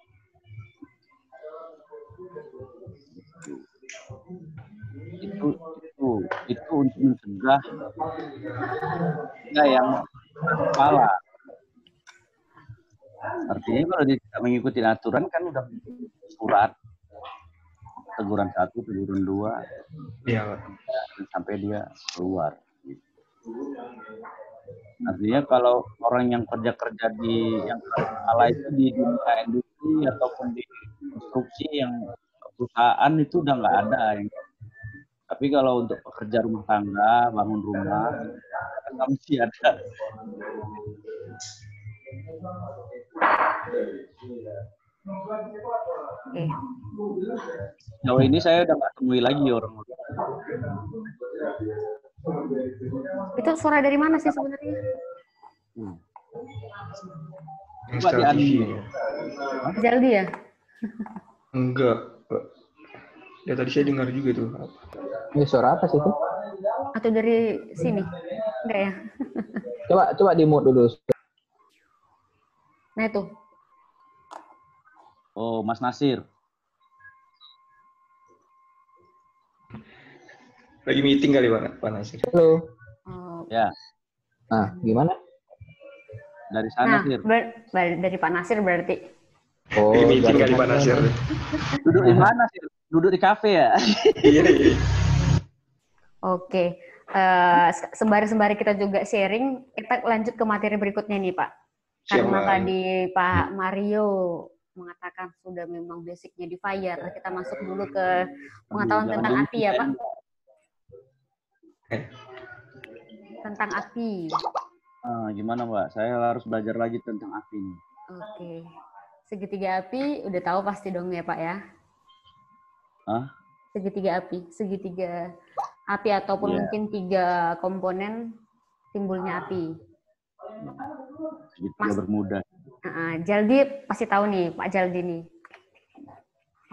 Itu untuk mencegah yang kepala. Artinya kalau dia tidak mengikuti aturan kan udah surat teguran 1, teguran 2, iya, sampai dia keluar. Gitu. Artinya kalau orang yang kerja di yang salah itu di dunia industri ataupun di konstruksi yang perusahaan itu udah nggak ada. Tapi kalau untuk pekerja rumah tangga, bangun rumah, kan masih ada. Jauh ini saya udah nggak temui lagi orang. Itu suara dari mana sih sebenarnya? Jaldi ya? Enggak. Ya tadi saya dengar juga tuh. Ini suara apa sih itu? Atau dari sini? Enggak ya? Coba di-mute dulu. Nah itu. Oh, Mas Nasir. Lagi meeting kali Pak Nasir. Halo. Ya. Nah, gimana? Dari sana, Sir. Dari Pak Nasir berarti. Oh, lagi meeting kali Pak Nasir. Duduk di mana, Sir? Duduk di kafe ya? Iya. Oke. Sembari kita juga sharing, kita lanjut ke materi berikutnya nih, Pak. Karena tadi Pak Mario mengatakan sudah memang basicnya di fire, kita masuk dulu ke pengetahuan tentang api ya, Pak. Tentang api. Gimana, Mbak? Saya harus belajar lagi tentang api nih. Oke. Segitiga api udah tahu pasti dong ya, Pak ya? Segitiga api ataupun mungkin 3 komponen timbulnya api. Segitiga bermuda. Jaldi pasti tahu nih, Pak Jaldi nih.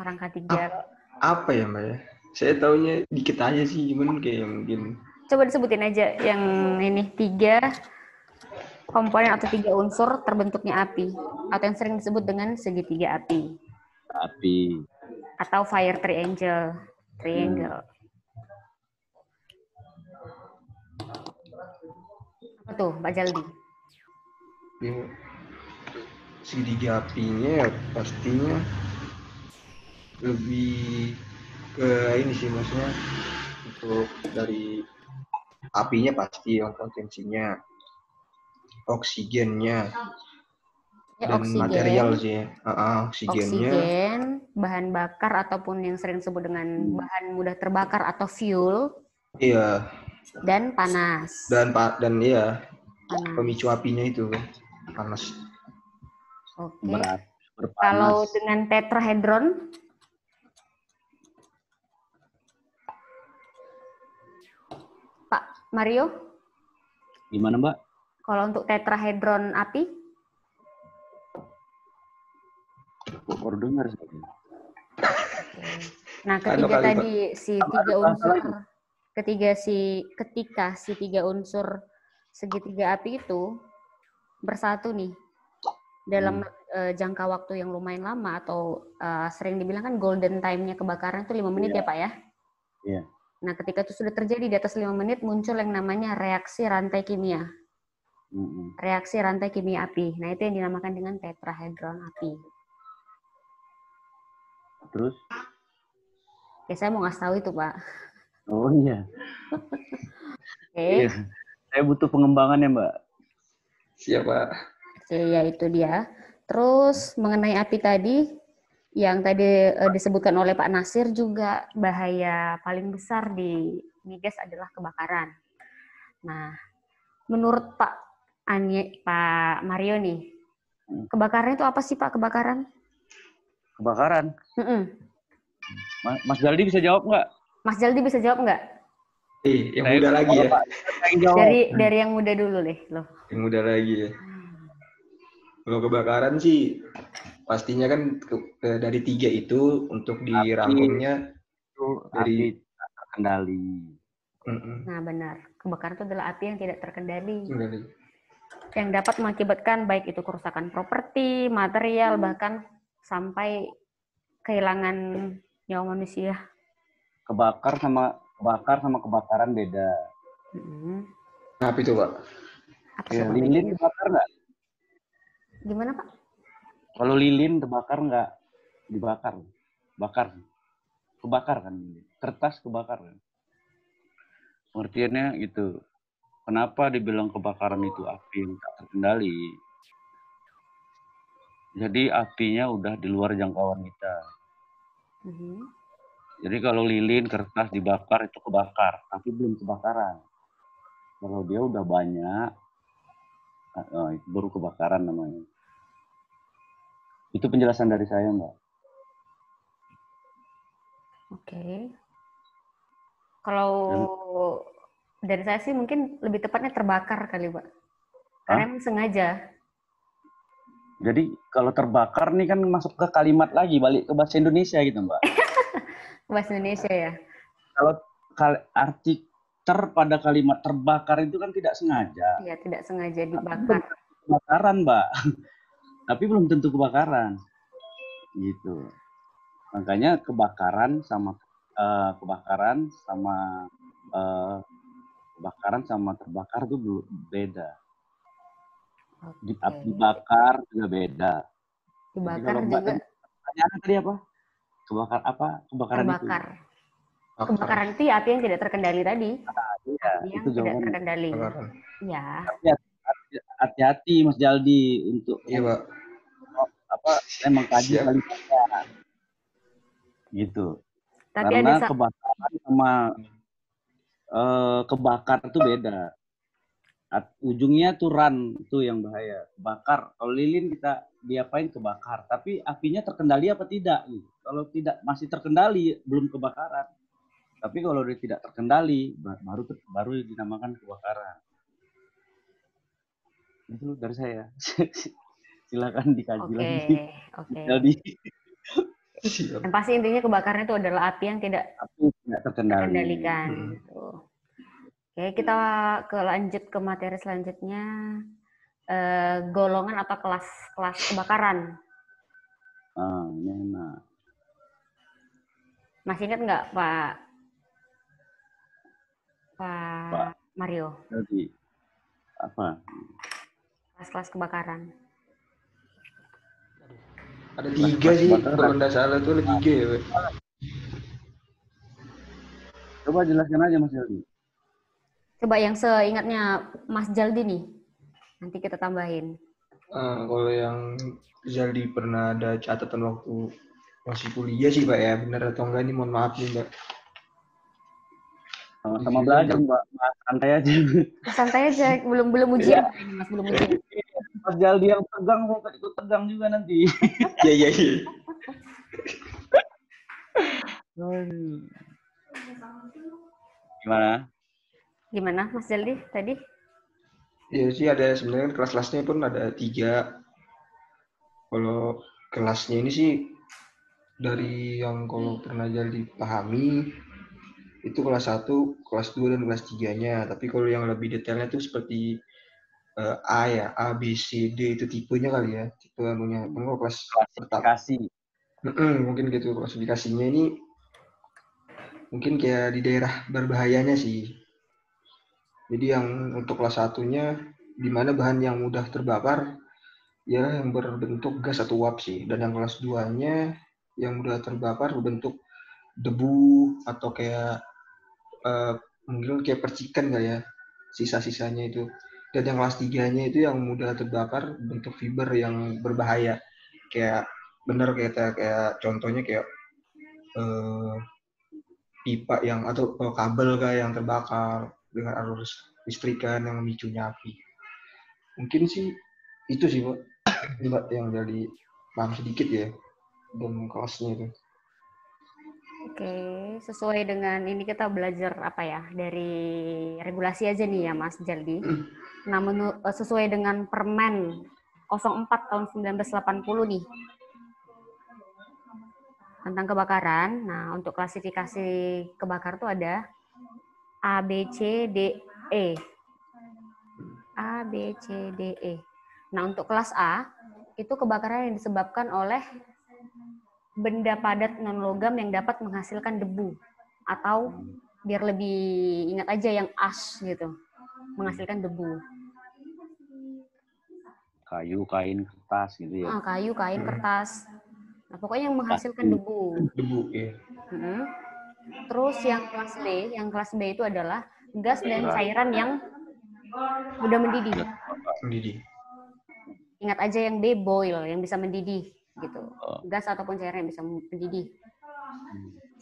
Orang K3. Apa ya, Mbak ya? Saya taunya dikit aja sih, cuman kayak mungkin. Coba disebutin aja yang ini 3 komponen atau 3 unsur terbentuknya api, atau yang sering disebut dengan segitiga api, Api. atau fire triangle. Apa tuh, Pak Jaldi? Ini segitiga apinya ya pastinya lebih ke ini sih, maksudnya untuk dari apinya pasti yang potensinya, oksigennya, Ya, dan material sih. Oksigennya, oksigen, bahan bakar ataupun yang sering disebut dengan bahan mudah terbakar atau fuel, iya, dan panas. dan iya, Panas. pemicu apinya itu panas. Oke. Berpanas. Kalau dengan tetrahedron, Pak Mario, Gimana, Mbak? kalau untuk tetrahedron api? Baru dengar saya. Nah, ketiga kali, tadi si tiga unsur, ketika si 3 unsur segitiga api itu bersatu nih dalam jangka waktu yang lumayan lama, atau sering dibilang kan golden time-nya kebakaran itu 5 menit ya Pak ya? Iya. Nah, ketika itu sudah terjadi di atas 5 menit, muncul yang namanya reaksi rantai kimia. Reaksi rantai kimia api. Nah, itu yang dinamakan dengan tetrahedron api. Terus? Ya, saya mau ngasih tahu itu, Pak. Oh iya. Oke. Iya. Saya butuh pengembangan ya, Mbak. Siapa? Oke, ya itu dia. Terus mengenai api tadi, yang tadi disebutkan oleh Pak Nasir juga, bahaya paling besar di migas adalah kebakaran. Nah, menurut Pak Mario nih, kebakaran itu apa sih Pak, kebakaran? Kebakaran? Mas Jaldi bisa jawab nggak? Mas Jaldi bisa jawab nggak? Yang muda lagi ya? Dari yang muda dulu deh. Loh. Yang muda lagi ya? Kalau kebakaran sih, pastinya kan dari 3 itu untuk dirangkumnya dari api terkendali. Nah benar, kebakaran itu adalah api yang tidak terkendali. Yang dapat mengakibatkan baik itu kerusakan properti, material, bahkan sampai kehilangan nyawa manusia. Kebakar sama kebakaran beda. Apa itu, Pak? Ya, lilin dibakar nggak? Gimana, Pak? Kalau lilin terbakar nggak? Dibakar. Bakar. Kebakar kan. Kertas kebakar kan. Pengertiannya gitu. Kenapa dibilang kebakaran itu api yang tak terkendali? Jadi apinya udah di luar jangkauan kita. Jadi kalau lilin, kertas dibakar itu kebakar, tapi belum kebakaran. Kalau dia udah banyak, itu baru kebakaran namanya. Itu penjelasan dari saya, Mbak. Oke. Kalau dari saya sih mungkin lebih tepatnya terbakar kali, Pak. Karena sengaja. Jadi kalau terbakar nih kan masuk ke kalimat lagi, balik ke bahasa Indonesia gitu, Mbak. Bahasa Indonesia ya? Kalau arti pada kalimat terbakar itu kan tidak sengaja. Iya, tidak sengaja dibakar. Kebakaran, Mbak. Tapi belum tentu kebakaran. Gitu. Makanya kebakaran sama terbakar itu beda. Api bakar juga beda. Dibakar juga. Pertanyaan tadi apa? Kebakar apa? Kebakaran terbakar. Itu. Kebakaran itu ya api yang tidak terkendali tadi. Iya, yang itu tidak terkendali. Iya. Hati-hati Mas Jaldi untuk Pak. Emang kaji kalimatnya. Gitu. Tapi karena kebakaran sama kebakar itu beda. Ujungnya tuh itu yang bahaya, kebakar. Kalau lilin kita diapain kebakar, tapi apinya terkendali apa tidak? Kalau tidak masih terkendali belum kebakaran. Tapi kalau dia tidak terkendali baru dinamakan kebakaran. Itu dari saya. Silakan dikaji lagi. Oke. Yang pasti intinya kebakaran itu adalah api yang tidak terkendalikan. Oke, kita lanjut ke materi selanjutnya. golongan atau kelas kebakaran. Ini enak. Masih ingat nggak Pak Mario? Jadi apa? Kelas-kelas kebakaran. Ada 3 sih, kalau nggak salah tuh ada 3 ya, Pak. Coba jelaskan aja Mas Jaldi. Coba yang seingatnya Mas Jaldi nih. Nanti kita tambahin. Kalau yang Jaldi pernah ada catatan waktu masih kuliah sih, Pak ya. Benar atau enggak ini mohon maaf nih, Mbak. Sama-sama belajar, Mbak. Mas, santai aja. Santai aja, belum ujian ini Mas, belum ujian. Mas Jaldi yang tegang, saya ikut tegang juga nanti. Iya. Gimana Mas Jaldi tadi? Iya sih, ada sebenarnya kelas-kelasnya pun ada 3. Kalau kelasnya ini sih dari yang kalau pernah Jaldi pahami itu kelas 1, kelas 2 dan kelas 3-nya. Tapi kalau yang lebih detailnya tuh seperti A ya, A, B, C, D itu tipenya kali ya. Tipe anunya. Kalau kelas pertama. Klasifikasi. Mungkin gitu klasifikasinya ini mungkin kayak di daerah berbahayanya sih. Jadi yang untuk kelas 1-nya di mana bahan yang mudah terbakar ya yang berbentuk gas atau uap sih. Dan yang kelas 2-nya yang mudah terbakar berbentuk debu atau kayak mungkin kayak percikan kali ya, sisa-sisanya itu. Dan yang kelas 3-nya itu yang mudah terbakar bentuk fiber yang berbahaya. Kayak bener kayak contohnya kayak pipa yang atau kabel kayak yang terbakar dengan arus listrikan yang memicunya api. Mungkin sih itu sih Mbak yang dari paham sedikit ya dan kelasnya itu. Oke, sesuai dengan ini kita belajar apa ya dari regulasi aja nih ya Mas Jaldi. Nah, sesuai dengan Permen 04 tahun 1980 nih tentang kebakaran. Nah, untuk klasifikasi kebakar tuh ada A, B, C, D, E. A, B, C, D, E. Nah, untuk kelas A itu kebakaran yang disebabkan oleh benda padat non-logam yang dapat menghasilkan debu. Atau biar lebih ingat aja yang ash gitu, menghasilkan debu. Kayu, kain, kertas gitu ya. Kayu, kain, kertas. Nah, pokoknya yang menghasilkan debu. Debu, ya. Terus yang kelas B itu adalah gas dan cairan yang mudah mendidih. Ingat aja yang B, boil, yang bisa mendidih gitu. Gas ataupun cairan yang bisa mendidih.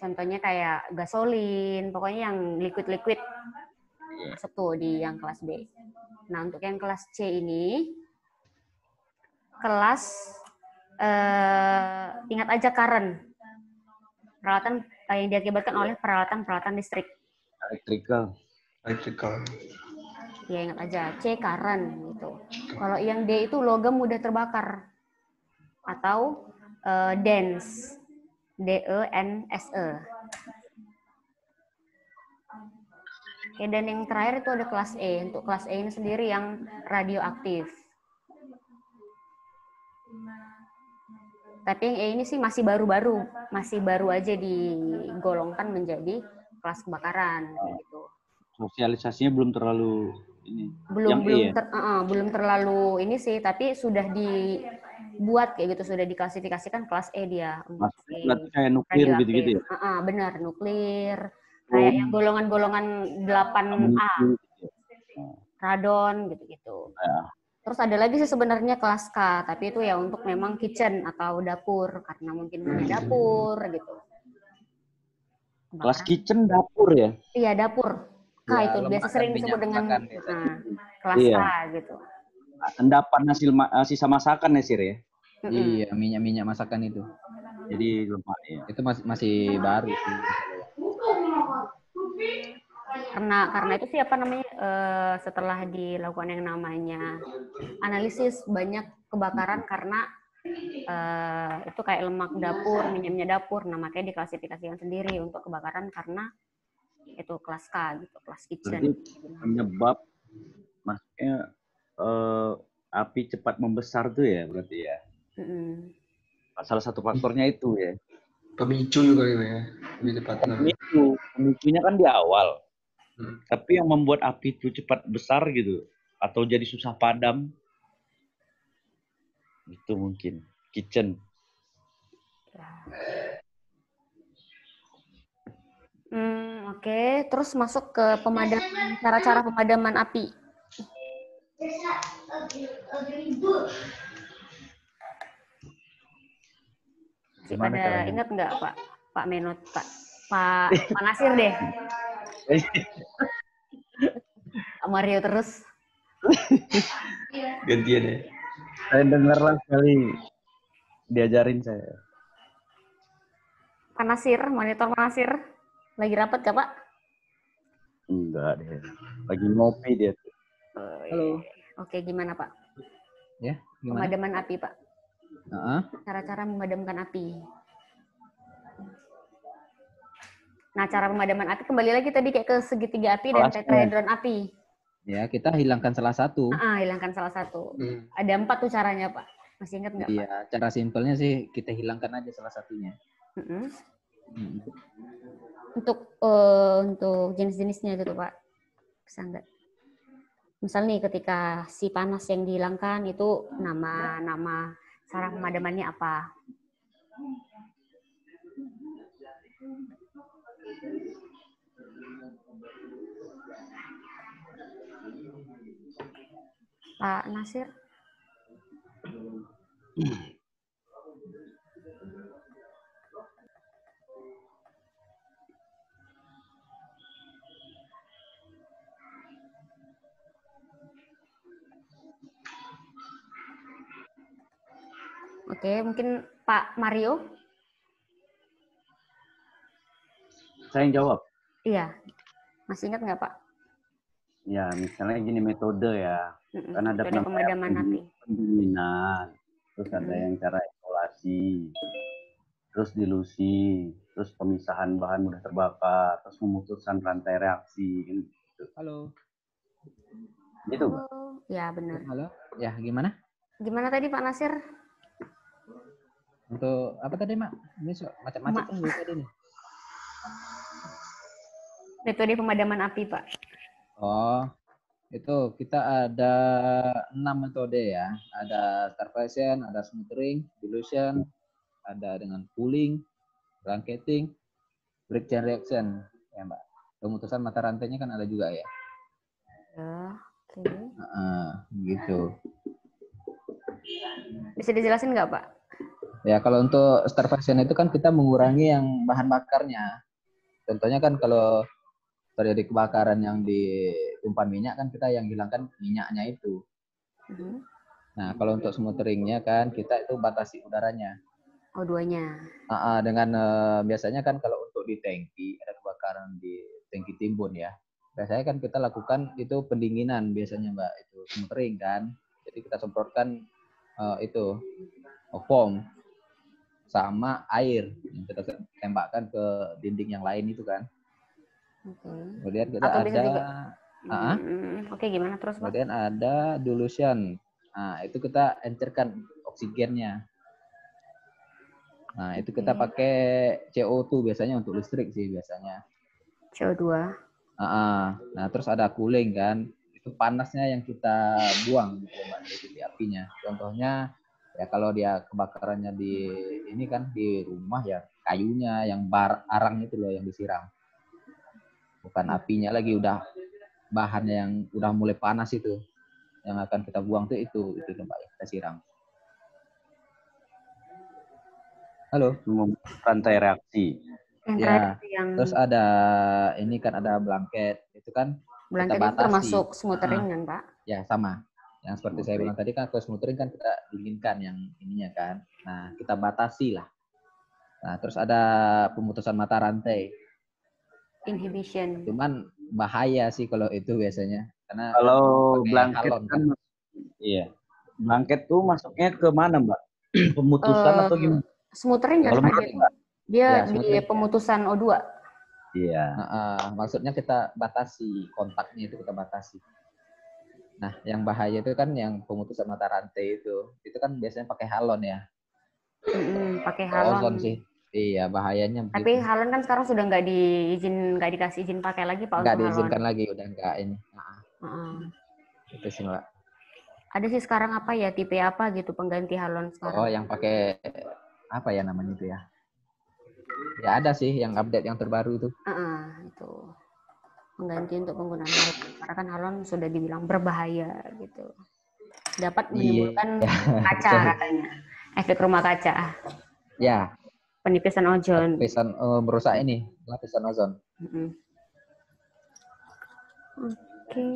Contohnya kayak gasolin, pokoknya yang liquid-liquid masuk tuh di yang kelas B. Nah, untuk yang kelas C ini, kelas ingat aja current, peralatan yang diakibatkan oleh peralatan listrik. Electrical. Ya ingat aja C current gitu. Kalau yang D itu logam mudah terbakar atau dense, DENSE. Oke, dan yang terakhir itu ada kelas E. Untuk kelas E ini sendiri yang radioaktif. Tapi yang E ini sih masih baru aja digolongkan menjadi kelas kebakaran gitu. Sosialisasinya belum terlalu ini. Belum terlalu ini sih, tapi sudah dibuat kayak gitu, sudah diklasifikasikan kelas E dia. Berarti kayak nuklir gitu-gitu ya? Benar, nuklir. Kayak yang golongan-golongan 8A. Radon gitu-gitu. Terus ada lagi sih sebenarnya kelas K, tapi itu ya untuk memang kitchen atau dapur, karena mungkin punya dapur gitu. Kelas kitchen dapur ya? Iya, dapur. K ya, itu biasa sering disebut dengan kelas K gitu. Endapan hasil sisa masakan ya, Sir ya? Iya, minyak-minyak masakan itu. Jadi lemak ya. Itu masih baru sih. Karena itu sih setelah dilakukan yang namanya analisis banyak kebakaran karena itu kayak lemak dapur, minyak dapur. Nah, makanya diklasifikasikan sendiri untuk kebakaran karena itu kelas K gitu, kelas kitchen. Berarti penyebab maksudnya api cepat membesar tuh ya berarti ya. Salah satu faktornya itu ya. Pemicu juga gitu ya, lebih tepatnya. Pemicunya kan di awal. Tapi yang membuat api itu cepat besar gitu atau jadi susah padam itu mungkin kitchen. Oke. Terus masuk ke pemadaman, cara-cara pemadaman api. Masih pada ingat nggak Pak Menot, Pak Nasir deh. Pak Mario terus. Gantian ya. Saya dengar lah sekali diajarin saya. Pak Nasir, monitor Pak Nasir. Lagi rapat gak, Pak? Enggak deh. Lagi ngopi dia. Halo. Oke, gimana, Pak? Ya, gimana? Pemadaman api, Pak. Cara-cara memadamkan api. Nah, cara pemadaman api kembali lagi tadi kayak ke segitiga api dan tetrahedron api. Ya, kita hilangkan salah satu. Hilangkan salah satu. Ada 4 tuh caranya, Pak. Masih ingat nggak, Pak? Iya, cara simpelnya sih kita hilangkan aja salah satunya. Untuk jenis-jenisnya gitu, Pak. Bisa nggak? Misal nih ketika si panas yang dihilangkan itu nama cara pemadamannya apa? Pak Nasir? Oke, mungkin Pak Mario? Saya yang jawab. Iya. Masih ingat nggak, Pak? Ya, misalnya gini metode ya. Kan ada pemadaman api. Pendinginan. Terus ada yang cara isolasi. Terus dilusi. Terus pemisahan bahan mudah terbakar. Terus memutuskan rantai reaksi. Gitu. Halo. Gitu, Pak? Ya, benar. Halo. Ya, gimana? Gimana tadi, Pak Nasir? Untuk apa tadi, Mak? Ini macam-macam kan tadi nih. Metode pemadaman api, Pak. Oh, itu kita ada 6 metode ya. Ada starvation, ada smothering, dilution, ada dengan cooling, blanketing, break chain reaction, ya Mbak. Pemutusan mata rantainya kan ada juga ya. Oke. Gitu. Bisa dijelasin nggak, Pak? Ya, kalau untuk starvation itu kan kita mengurangi yang bahan bakarnya. Contohnya kan kalau terjadi kebakaran yang ditumpah minyak kan kita yang hilangkan minyaknya itu. Nah, kalau untuk smootheringnya kan kita itu batasi udaranya. O2-nya. Dengan biasanya kan kalau untuk di tangki, ada kebakaran di tangki timbun ya. Biasanya kan kita lakukan itu pendinginan biasanya Mbak, itu smoothering kan. Jadi kita semprotkan itu foam sama air yang kita tembakkan ke dinding yang lain itu kan. Kemudian kita Oke, gimana terus, Pak? Kemudian ada dilution. Nah, itu kita encerkan oksigennya. Nah, itu kita pakai CO2 biasanya untuk listrik sih biasanya. CO2. Nah, terus ada cooling kan. Itu panasnya yang kita buang gitu Mbak dari titik apinya. Contohnya ya kalau dia kebakarannya di ini kan di rumah ya kayunya yang arang itu loh yang disiram. Bukan apinya lagi, udah bahan yang udah mulai panas itu yang akan kita buang tuh itu Mbak ya, kita siram. Halo, rantai reaksi. Ya, terus ada ini kan ada blanket itu kan blanket itu termasuk smoothering kan Pak? Ya sama. Yang seperti saya bilang tadi kan kalau smoothering kan kita dinginkan yang ininya kan. Nah kita batasi lah. Nah terus ada pemutusan mata rantai. Inhibition. Cuman bahaya sih kalau itu biasanya karena kalau blanket kan, iya. Blanket tuh masuknya ke mana Mbak? Pemutusan atau gimana? Smoothering kan Pak? Dia ya, di pemutusan O2. Iya. Maksudnya kita batasi kontaknya itu kita batasi. Nah, yang bahaya itu kan yang pemutusan mata rantai itu. Itu kan biasanya pakai halon ya. Pakai Ozon halon. sih. Iya, bahayanya Tapi begitu. halon kan sekarang sudah nggak dikasih izin pakai lagi Pak Nggak untuk halon. diizinkan lagi, udah nggak ini. Itu sih, Mbak. Ada sih sekarang apa ya, tipe apa gitu pengganti halon sekarang. Oh, yang pakai apa ya namanya itu ya? Ya ada sih yang update yang terbaru itu. Itu pengganti untuk penggunaan halon. Karena kan halon sudah dibilang berbahaya gitu. Dapat menimbulkan kaca katanya. Efek rumah kaca. Ya. Penipisan ozon. Lapisan merusak ini, lapisan ozon. Oke.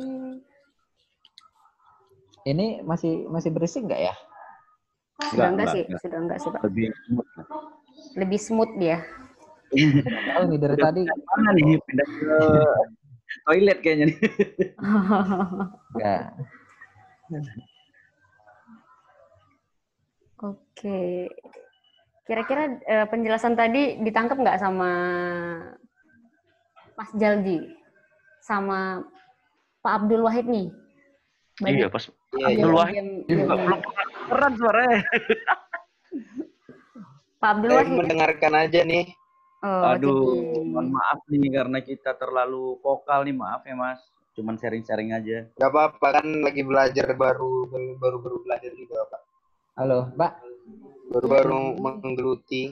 Ini masih berisik nggak ya? Sudah enggak sih Pak. Lebih smooth dia. Oh, ini dari tadi. Mana nih pindah ke toilet kayaknya nih. Enggak. Oke. Kira-kira penjelasan tadi ditangkap nggak sama Mas Jaldi? Sama Pak Abdul Wahid nih? Iya, pas Abdul Wahid. belum kedengeran suaranya. Pak Abdul Wahid. Mendengarkan aja nih. Aduh, mohon maaf nih karena kita terlalu vokal nih, maaf ya Mas. Cuman sharing-sharing aja. Gak apa-apa kan lagi belajar baru belajar juga Pak. Halo, Mbak. Baru menggeluti.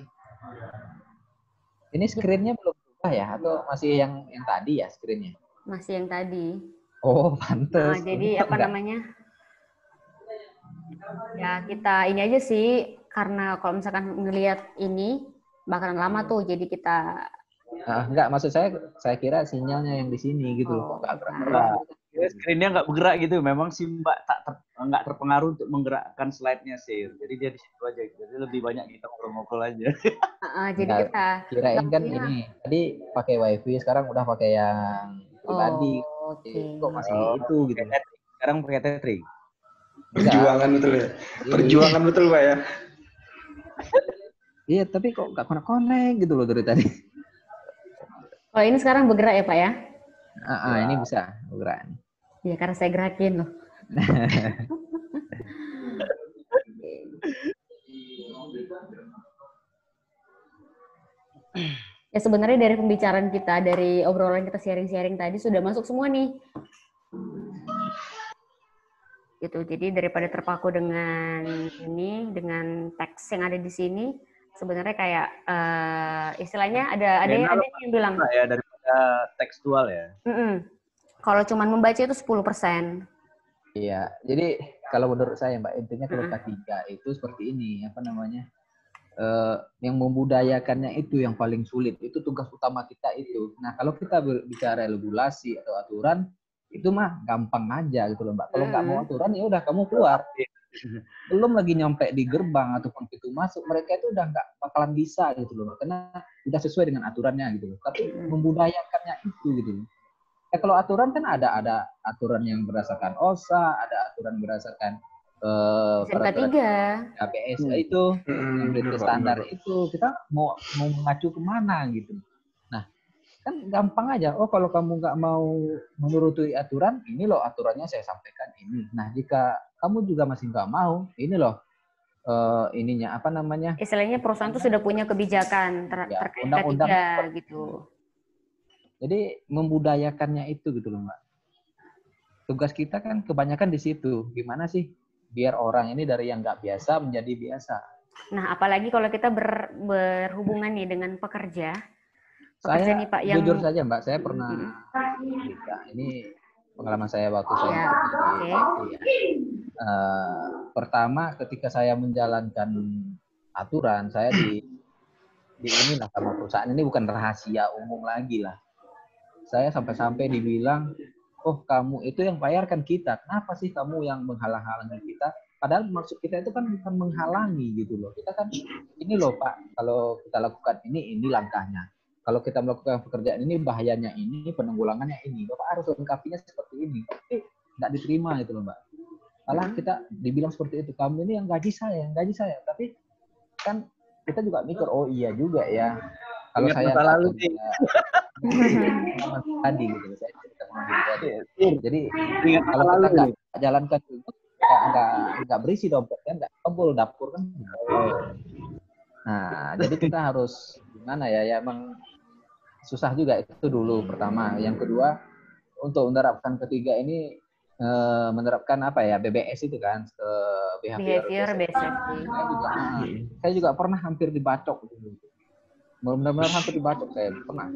Ini screen-nya belum berubah ya? Atau masih yang tadi ya screen-nya? Masih yang tadi. Oh, pantes. Jadi apa namanya? Ya kita ini aja sih, karena kalau misalkan ngelihat ini bakalan lama tuh, jadi kita enggak, maksud saya kira sinyalnya yang di sini gitu loh, enggak gerak. Screen-nya nggak bergerak gitu, memang sih Mbak nggak terpengaruh untuk menggerakkan slide-nya sih, jadi dia di situ aja, jadi lebih banyak kita ngobrol-ngobrol aja. Jadi kita kirain kan ini tadi pakai wifi, sekarang udah pakai yang pribadi. Kok masih itu gitu? Sekarang pakai tethering. Perjuangan betul ya. Perjuangan betul Pak ya. Iya, tapi kok nggak konek gitu loh dari tadi. Oh, ini sekarang bergerak ya Pak ya? Ini bisa bergerak. Iya, karena saya gerakin loh. Ya sebenarnya dari pembicaraan kita, dari obrolan kita sharing-sharing tadi sudah masuk semua nih. Gitu. Jadi daripada terpaku dengan teks yang ada di sini, sebenarnya kayak istilahnya ada yang bilang ya daripada tekstual ya. Kalau cuma membaca itu 10%. Iya, jadi kalau menurut saya Mbak, intinya kalau K3 itu seperti ini, apa namanya? Yang membudayakannya itu yang paling sulit, itu tugas utama kita itu. Nah, kalau kita bicara regulasi atau aturan, itu mah gampang aja gitu loh Mbak. Kalau nggak mau aturan, ya udah kamu keluar. Belum lagi nyampe di gerbang ataupun pintu masuk, mereka itu udah nggak bakalan bisa gitu loh Mbak, karena udah sesuai dengan aturannya gitu loh. Tapi membudayakannya itu gitu loh. Kalau aturan kan ada aturan yang berdasarkan OSA, ada aturan berdasarkan SMK 3 KPS itu, standar itu, kita mau mengacu kemana gitu. Nah, kan gampang aja. Oh, kalau kamu nggak mau menuruti aturan, ini loh aturannya saya sampaikan ini. Nah, jika kamu juga masih nggak mau, ini loh ininya apa namanya? Istilahnya perusahaan itu sudah punya kebijakan terkait undang-undang gitu. Jadi membudayakannya itu gitu loh Mbak. Tugas kita kan kebanyakan di situ. Gimana sih biar orang ini dari yang nggak biasa menjadi biasa. Nah, apalagi kalau kita berhubungan nih dengan pekerja saya nih Pak, yang jujur saja Mbak, saya pernah cerita. Ini pengalaman saya waktu saya pertama ketika saya menjalankan aturan, saya di inilah sama perusahaan ini, bukan rahasia umum lagi lah. Saya sampai-sampai dibilang, oh kamu itu yang bayarkan kita, kenapa sih kamu yang menghalang-halangi kita? Padahal maksud kita itu kan bukan menghalangi gitu loh. Kita kan ini loh Pak, kalau kita lakukan ini langkahnya. Kalau kita melakukan pekerjaan ini bahayanya ini, penanggulangannya ini. Bapak harus lengkapinya seperti ini. Tapi nggak diterima gitu loh Mbak. Malah kita dibilang seperti itu, kamu ini yang gaji saya. Tapi kan kita juga mikir, oh iya juga ya. Kalau saya lalu nih. tadi gitu, saya cerita Jadi Ingat kalau masa kita lalu nggak nih. jalankan itu, nggak berisi dompet kan, nggak kebul dapur kan. Nah, jadi kita harus gimana ya? Ya emang susah juga itu dulu pertama. Yang kedua, untuk menerapkan ketiga ini menerapkan apa ya, BBS itu kan, behavior Behavior based. based safety. Saya juga pernah hampir dibacok gitu. Benar-benar hampir dibacok saya pernah.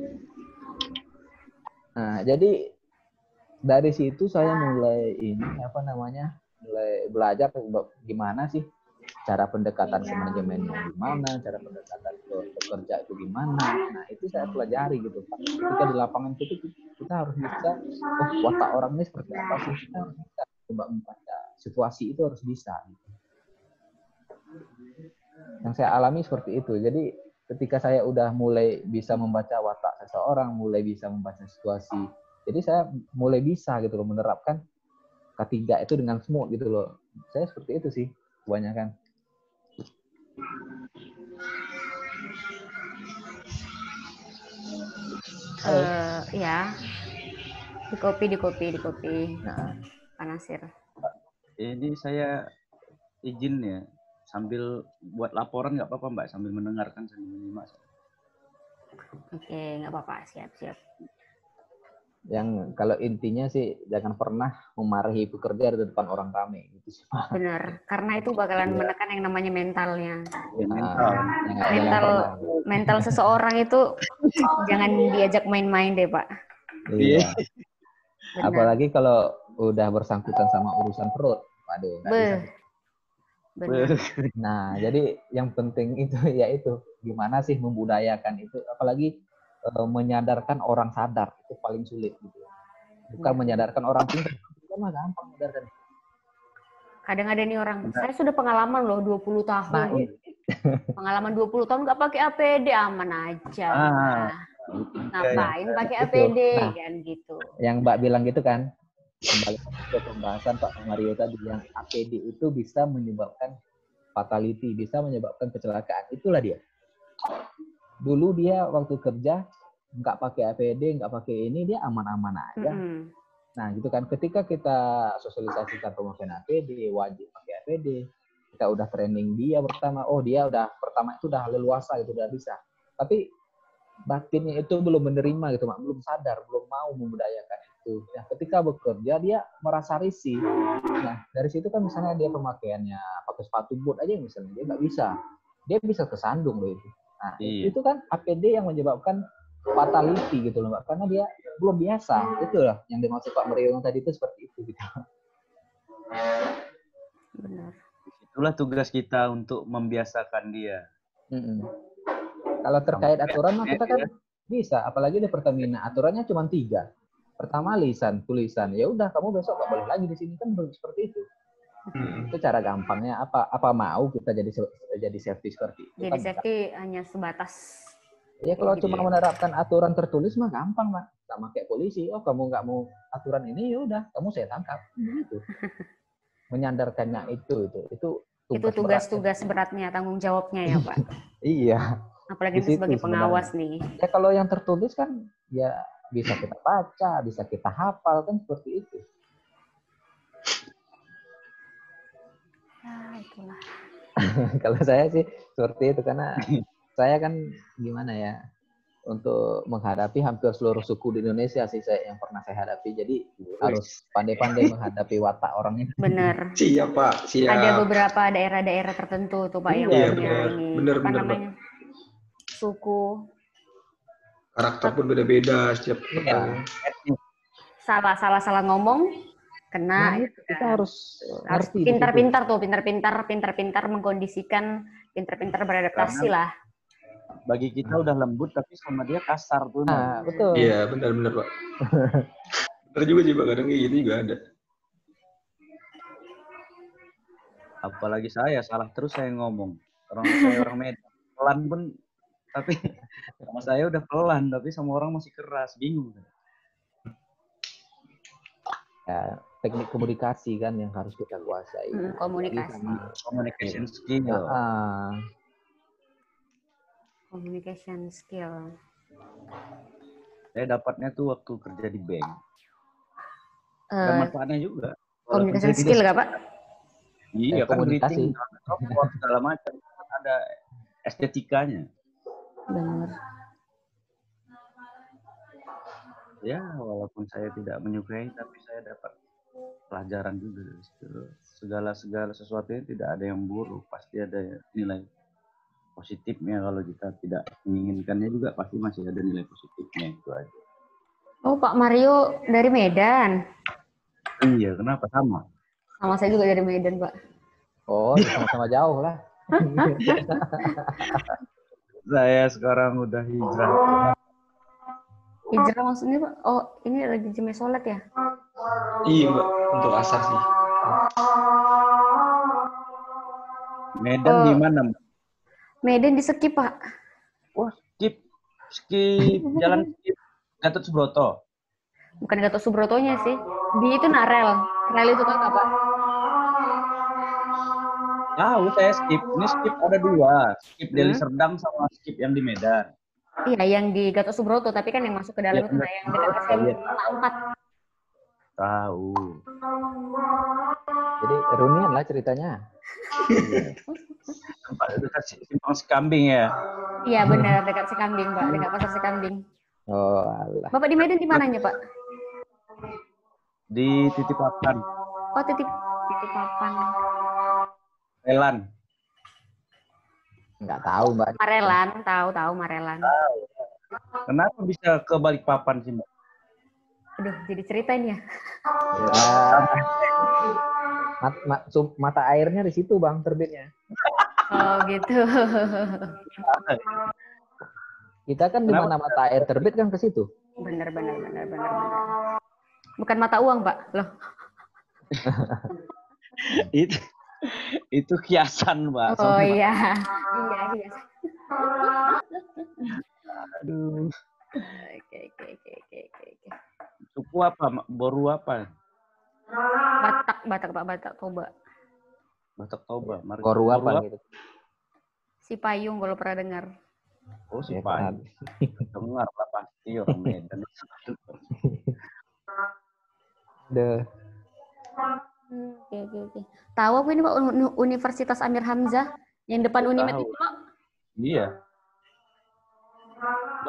Nah, jadi dari situ saya mulai mulai belajar gimana sih cara pendekatan ke manajemennya gimana, cara pendekatan ke pekerja itu gimana. Nah, itu saya pelajari gitu, Pak. Ketika di lapangan itu kita harus bisa, watak orang ini seperti apa sih, kita harus bisa coba membaca situasi itu, harus bisa. Yang saya alami seperti itu. Jadi ketika saya udah mulai bisa membaca watak seseorang, mulai bisa membaca situasi, jadi saya mulai bisa gitu loh menerapkan ketiga itu dengan smooth gitu loh. Saya seperti itu sih kebanyakan. Ya, di kopi. Nah, Pak Nasir. Ini saya izin ya, sambil buat laporan nggak apa-apa Mbak, sambil mendengarkan sambil menyimak. Oke, nggak apa-apa, siap. yang kalau intinya sih jangan pernah memarahi pekerja di depan orang ramai gitu sih. Benar, karena itu bakalan menekan yang namanya mentalnya. Mental seseorang itu jangan diajak main-main deh, Pak. Iya. Benar. Apalagi kalau udah bersangkutan sama urusan perut. Waduh, nggak bisa. Benar. Nah, jadi yang penting itu yaitu gimana sih membudayakan itu, apalagi menyadarkan orang sadar itu paling sulit gitu. Bukan menyadarkan orang pintar, itu mah gampang menyadarkan. Kadang ada nih orang, saya sudah pengalaman loh 20 tahun. Nah, pengalaman 20 tahun nggak pakai APD, aman aja. Ngapain pakai APD kan gitu. Yang Mbak bilang gitu kan, kembali ke pembahasan Pak Mario tadi, yang APD itu bisa menyebabkan fatality, bisa menyebabkan kecelakaan. Itulah dia. Dulu dia waktu kerja nggak pakai APD, nggak pakai ini, dia aman-aman aja. Nah, gitu kan. Ketika kita sosialisasikan pemakaian APD, wajib pakai APD, kita udah training dia pertama, dia udah pertama itu udah leluasa gitu, udah bisa. Tapi batinnya itu belum menerima gitu, Mak. Belum sadar, belum mau membudayakan itu. Nah, ketika bekerja dia merasa risih. Nah, dari situ kan misalnya dia pemakaiannya pakai sepatu boot aja misalnya, dia nggak bisa. Dia bisa kesandung loh itu. Nah, itu kan APD yang menyebabkan fatality gitu loh, Mbak. Karena dia belum biasa. Itulah yang dimaksud Pak Mario tadi itu seperti itu gitu. Benar. Itulah tugas kita untuk membiasakan dia. Kalau terkait aturan mah kita kan bisa, apalagi di Pertamina aturannya cuma 3. Pertama lisan, tulisan. Ya udah kamu besok nggak boleh lagi di sini, kan seperti itu. Itu cara gampangnya. Apa mau kita jadi safety seperti itu? Jadi safety hanya sebatas. Ya kalau cuma menerapkan aturan tertulis mah gampang, Mak. Sama kayak polisi. Kamu nggak mau aturan ini, ya udah kamu saya tangkap. Gitu. Menyandarkannya itu tugas beratnya, tanggung jawabnya ya, Pak. Iya. Apalagi itu sebagai pengawas nih. Ya kalau yang tertulis kan ya bisa kita baca, bisa kita hafal, kan seperti itu. Ya, itulah. Kalau saya sih seperti itu, karena saya kan gimana ya, untuk menghadapi hampir seluruh suku di Indonesia sih yang pernah saya hadapi. Jadi harus pandai-pandai menghadapi watak orang ini. Benar. Siap, Pak. Siap. Ada beberapa daerah-daerah tertentu tuh, Pak, yang punya ini. Benar, namanya? Pak. Suku. Karakter pun beda-beda setiap Salah ngomong kena. Kita harus pintar-pintar mengkondisikan, pintar-pintar beradaptasi lah. Bagi kita udah lembut, tapi sama dia kasar tuh. Betul. Iya, benar-benar, Pak. Benar juga sih, Pak. Kadang kayak gitu juga ada. Apalagi saya salah terus saya ngomong. Orang Medan pelan pun, tapi sama saya udah pelan, tapi sama orang masih keras, bingung. Ya, teknik komunikasi kan yang harus kita kuasai. Communication skill. Communication skill. Saya dapatnya tuh waktu kerja di bank. Dan manfaatnya juga. Communication skill nggak Pak? Iya kan, komunikasi. greeting, segala macam. Ada estetikanya. Benar. Ya, walaupun saya tidak menyukai, tapi saya dapat pelajaran juga dari situ. Segala sesuatunya tidak ada yang buruk, pasti ada nilai positifnya. Kalau kita tidak menginginkannya juga pasti masih ada nilai positifnya, itu aja. Oh, Pak Mario dari Medan. Iya, kenapa sama? Sama saya juga dari Medan, Pak. Oh, sama-sama jauh lah. Saya sekarang udah hijrah. Hijrah maksudnya Pak? Oh, ini lagi jam sholat ya? Iya Mbak, untuk asar sih. Medan di mana, Mbak? Medan di Skip, Pak. Wah, skip jalan skip Gatot Subroto. Bukan Gatot Subrotonya sih. Di itu Narel. Rel itu kan Pak? Tahu saya skip. Ini skip ada 2. Skip Deli Serdang sama skip yang di Medan. Iya, yang di Gatot Subroto. Tapi kan yang masuk ke dalam itu nah, yang dekat SMA 4. Tahu. Jadi reunian lah ceritanya. Tempat itu simpang Sikambing ya. Iya benar, dekat Sikambing Pak, dekat pasar Sikambing. Oh alah. Bapak di Medan di mananya Pak? Di Titipapan. Oh Titipapan. Relan. Nggak tahu Mbak. Marelan, tahu Marelan. Kenapa bisa ke Balikpapan sih, Mbak? Aduh, jadi cerita ini ya. Mata airnya di situ Bang terbitnya. Oh gitu. Kita kan di mana mata air terbit kan ke situ. Benar. Bukan mata uang Pak, loh. itu kiasan, Mbak. Oh iya. Iya. Aduh. Oke. Suku apa? Boru apa? Batak Toba. Batak Toba. Boru apa gitu? Si Payung kalau pernah dengar. Oh, si Payung. Dengar lah pasti orang Medan. Oke. Tahu aku ini Pak Universitas Amir Hamzah yang depan Unimed itu Pak? Iya.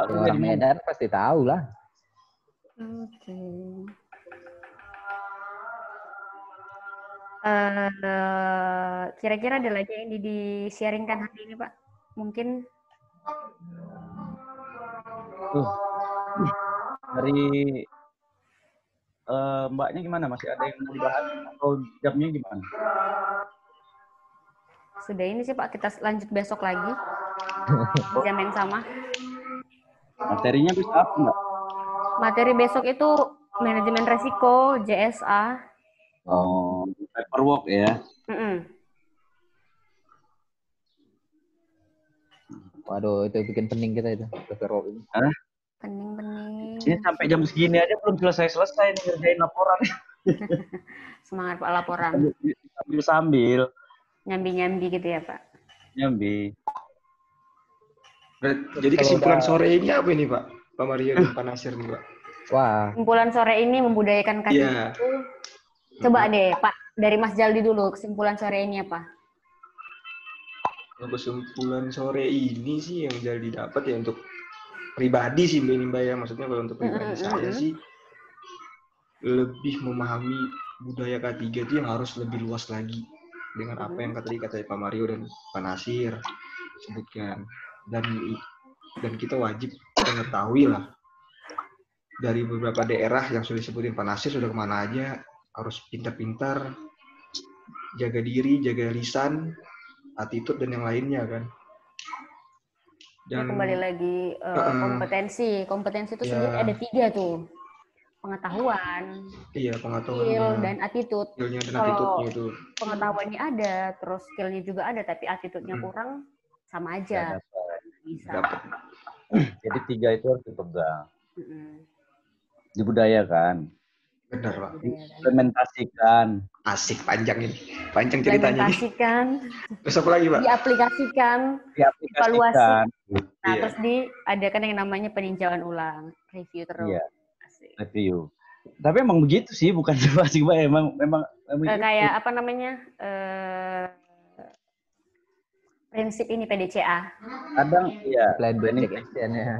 Orang Medan pasti tahu lah. Oke. Kira-kira ada lagi yang di-sharingkan hari ini Pak? Mungkin dari Mbaknya gimana? Masih ada yang mau dibahas atau jamnya gimana? sudah ini sih Pak, kita lanjut besok lagi di jam yang sama. Materinya bisa apa, Mbak? Materi besok itu manajemen resiko, JSA. Oh, paperwork ya? Waduh, itu bikin pening kita itu, paperwork ini. Hah? Pening. Ini sampai jam segini aja belum selesai nih ngerjain laporan. Semangat Pak laporan. Sambil. Nyambi-nyambi gitu ya Pak? Nyambi. Jadi kesimpulan sore ini apa ini Pak? Pak Mario dan Pak Nasir nih Pak. Wah. Kesimpulan sore ini membudayakan kaki itu. Coba deh Pak, dari Mas Jaldi dulu, kesimpulan sore ini apa? Kesimpulan sore ini sih yang jadi dapat ya untuk pribadi sih Mbak ya. Maksudnya kalau untuk pribadi saya sih lebih memahami budaya K3 itu yang harus lebih luas lagi dengan apa yang tadi kata Pak Mario dan Pak Nasir sebutkan, dan kita wajib mengetahui lah dari beberapa daerah yang sudah disebutin Pak Nasir sudah kemana aja, harus pintar-pintar jaga diri, jaga lisan, attitude dan yang lainnya kan. Dan kembali lagi kompetensi itu sendiri ada 3 tuh. Pengetahuan, skill, dan attitude. Kalau pengetahuannya ada, terus skillnya juga ada, tapi attitude-nya kurang, sama aja. Bisa. Jadi 3 itu harus dipegang. Dibudayakan. Benar Pak. Implementasikan. Asik, panjang ini. Panjang ceritanya. Implementasikan. Terus apa lagi Pak? Diaplikasikan. Evaluasi. Nah, terus diadakan yang namanya peninjauan ulang. Review terus. Iya. Review. Tapi emang begitu sih, bukan cuma sih, Mbak. Memang gitu. Kayak apa namanya? Prinsip ini PDCA. Kadang ya Plan, do, planning. check, action ya.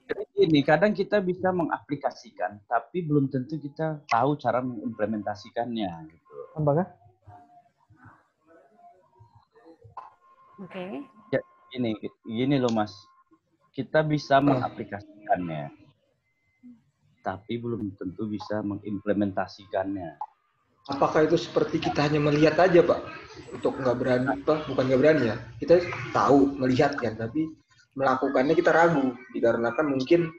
Jadi gini, kadang kita bisa mengaplikasikan, tapi belum tentu kita tahu cara mengimplementasikannya. Gitu. Apakah? Oke. Ya, gini loh Mas, kita bisa mengaplikasikannya, tapi belum tentu bisa mengimplementasikannya. Apakah itu seperti kita hanya melihat aja, Pak? Untuk nggak berani, Pak? Bukan nggak berani ya. Kita tahu, melihat kan, tapi melakukannya kita ragu. Dikarenakan mungkin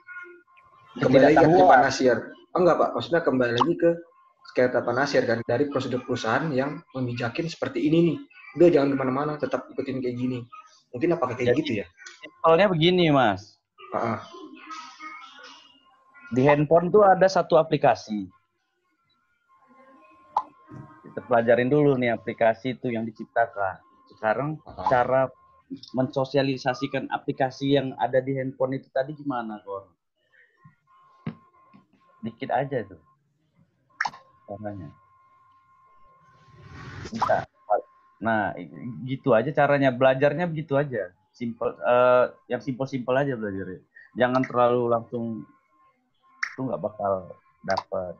kembali lagi ke Panasiar. Enggak, Pak. Maksudnya kembali lagi ke skema Panasiar kan. Dari prosedur perusahaan yang memijakin seperti ini nih. Udah jangan kemana-mana, tetap ikutin kayak gini. Mungkin apakah kayak gitu ya? Simpelnya begini, Mas. Di handphone tuh ada satu aplikasi. Kita pelajarin dulu nih aplikasi itu yang diciptakan. Sekarang cara mensosialisasikan aplikasi yang ada di handphone itu tadi gimana, Kor? Dikit aja tuh caranya. Bisa. Nah, gitu aja caranya. Belajarnya begitu aja. Simple, yang simpel-simpel aja belajarnya. Jangan terlalu langsung, itu nggak bakal dapat.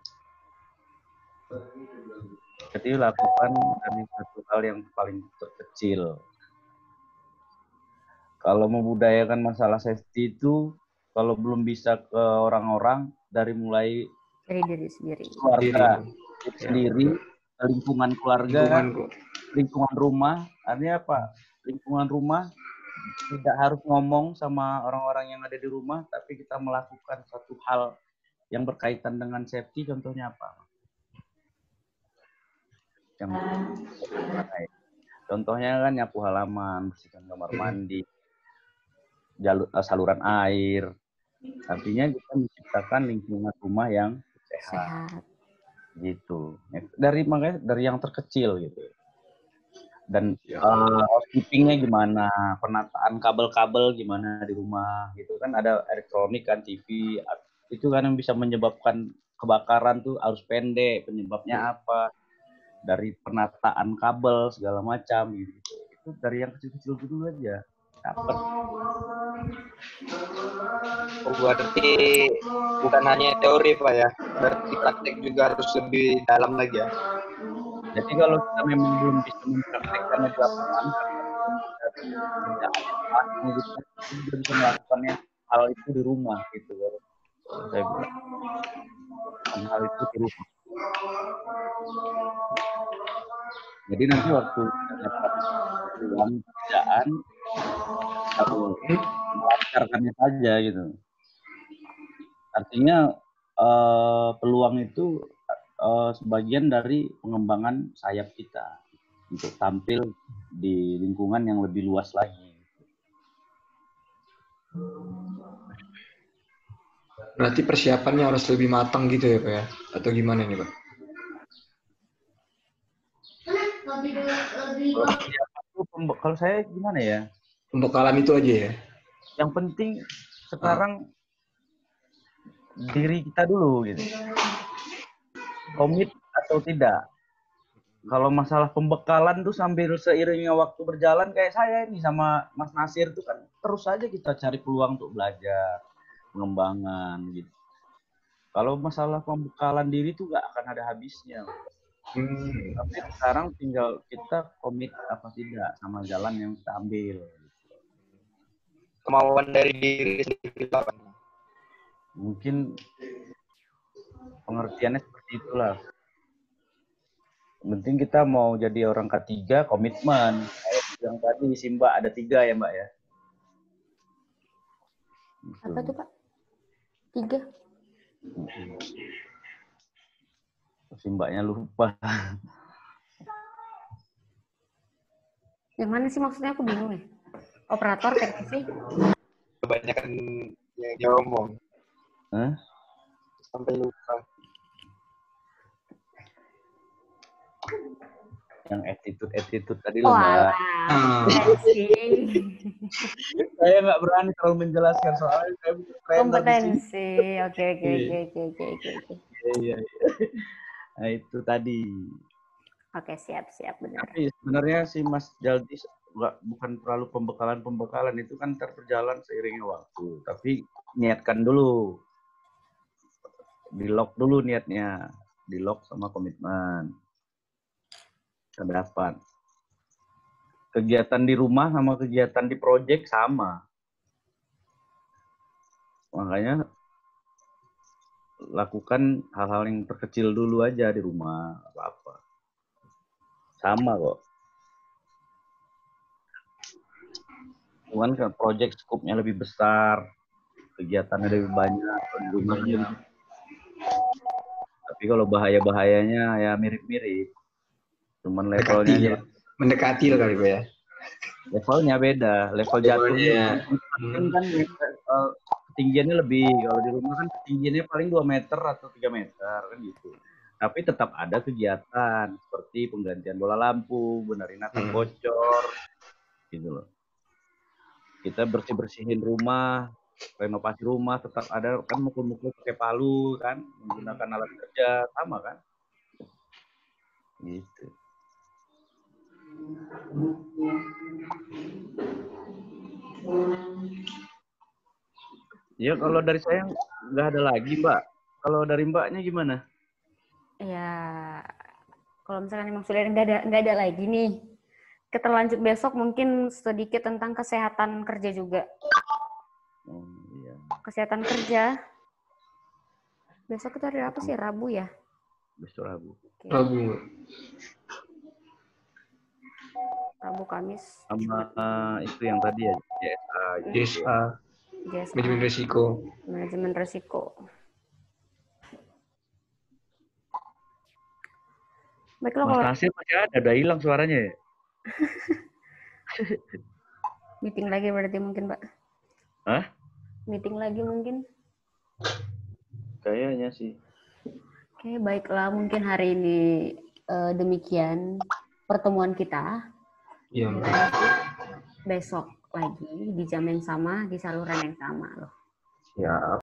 Jadi lakukan dari satu hal yang paling terkecil. Kalau membudayakan masalah safety itu, kalau belum bisa ke orang-orang, dari mulai diri sendiri. Keluarga sendiri, lingkungan keluarga, lingkungan rumah. Artinya apa? Lingkungan rumah tidak harus ngomong sama orang-orang yang ada di rumah, tapi kita melakukan satu hal yang berkaitan dengan safety. Contohnya apa? Contohnya kan nyapu halaman, bersihkan kamar mandi, saluran air. Artinya kita menciptakan lingkungan rumah yang sehat. Gitu. Makanya dari yang terkecil gitu. Dan housekeeping-nya gimana, penataan kabel-kabel gimana di rumah gitu kan, ada elektronik kan, TV itu kan yang bisa menyebabkan kebakaran tuh arus pendek, penyebabnya apa, dari penataan kabel segala macam gitu. Itu dari yang kecil-kecil dulu aja dapat. Berarti bukan hanya teori Pak ya, berarti praktek juga harus lebih dalam lagi ya. Jadi kalau kita memang belum bisa mempraktekkannya di lapangan, kita bisa melakukannya hal itu di rumah gitu kan. Saya bilang hal itu di rumah. Jadi nanti waktu dapat uang kerjaan, melancarkannya saja gitu. Artinya peluang itu sebagian dari pengembangan sayap kita untuk tampil di lingkungan yang lebih luas lagi. Berarti persiapannya harus lebih matang gitu ya Pak ya? Atau gimana nih Pak? Kalau saya gimana ya? Pembekalan itu aja ya? Yang penting sekarang diri kita dulu gitu. Komit atau tidak. Kalau masalah pembekalan tuh sambil seiringnya waktu berjalan, kayak saya ini sama Mas Nasir tuh kan terus aja kita cari peluang untuk belajar, pengembangan gitu. Kalau masalah pembekalan diri tuh gak akan ada habisnya. Tapi sekarang tinggal kita komit apa tidak sama jalan yang kita ambil. Kemauan dari diri sendiri Pak. Mungkin pengertiannya seperti itulah. Penting kita mau jadi orang ketiga, komitmen. Yang tadi Simba ada 3 ya Mbak ya. Apa tuh Pak? 3? Simbanya lupa. Yang mana sih maksudnya, aku bingung ya. Operator, teknisi? Kebanyakan yang dia ngomong. Sampai lupa. Yang attitude tadi loh Mbak. Saya nggak berani terlalu menjelaskan soalnya saya kompetensi. Oke. Iya. Nah, itu tadi. Oke, siap benar. Tapi sebenarnya si Mas Jaldi bukan terlalu pembekalan itu kan terberjalan seiringnya waktu. Tapi niatkan dulu, di lock dulu niatnya, di lock sama komitmen. Terdapat kegiatan di rumah sama kegiatan di proyek sama. Makanya lakukan hal-hal yang terkecil dulu aja di rumah, apa-apa. Sama kok. Cuman kan project scope-nya lebih besar, kegiatannya lebih banyak, di rumahnya. Tapi kalau bahaya-bahayanya ya mirip-mirip. Cuman levelnya mendekati lah kali Pak ya. Levelnya beda, level jatuhnya. Kan ketinggiannya lebih, kalau di rumah kan ketinggiannya paling 2 meter atau 3 meter kan gitu. Tapi tetap ada kegiatan seperti penggantian bola lampu, benerin atap bocor, gitu loh. Kita bersih-bersihin rumah, renovasi rumah, tetap ada kan mukul-mukul pakai palu kan, menggunakan alat kerja sama kan, gitu. Ya kalau dari saya nggak ada lagi Mbak. Kalau dari Mbaknya gimana? Ya, kalau misalkan memang sudah nggak ada lagi nih, kita lanjut besok mungkin sedikit tentang kesehatan kerja juga. Iya. Kesehatan kerja. Besok itu hari apa sih? Rabu ya? Besok Rabu. Okay. Rabu, Kamis. Sama itu yang tadi ya, JSA. Manajemen resiko. Baiklah, Mas Nasir masih ada, udah hilang suaranya ya? Meeting lagi berarti mungkin, Pak. Hah? Meeting lagi mungkin? Kayaknya sih. Oke, baiklah. Mungkin hari ini demikian pertemuan kita. Iya. Besok lagi di jam yang sama, di saluran yang sama loh. Ya.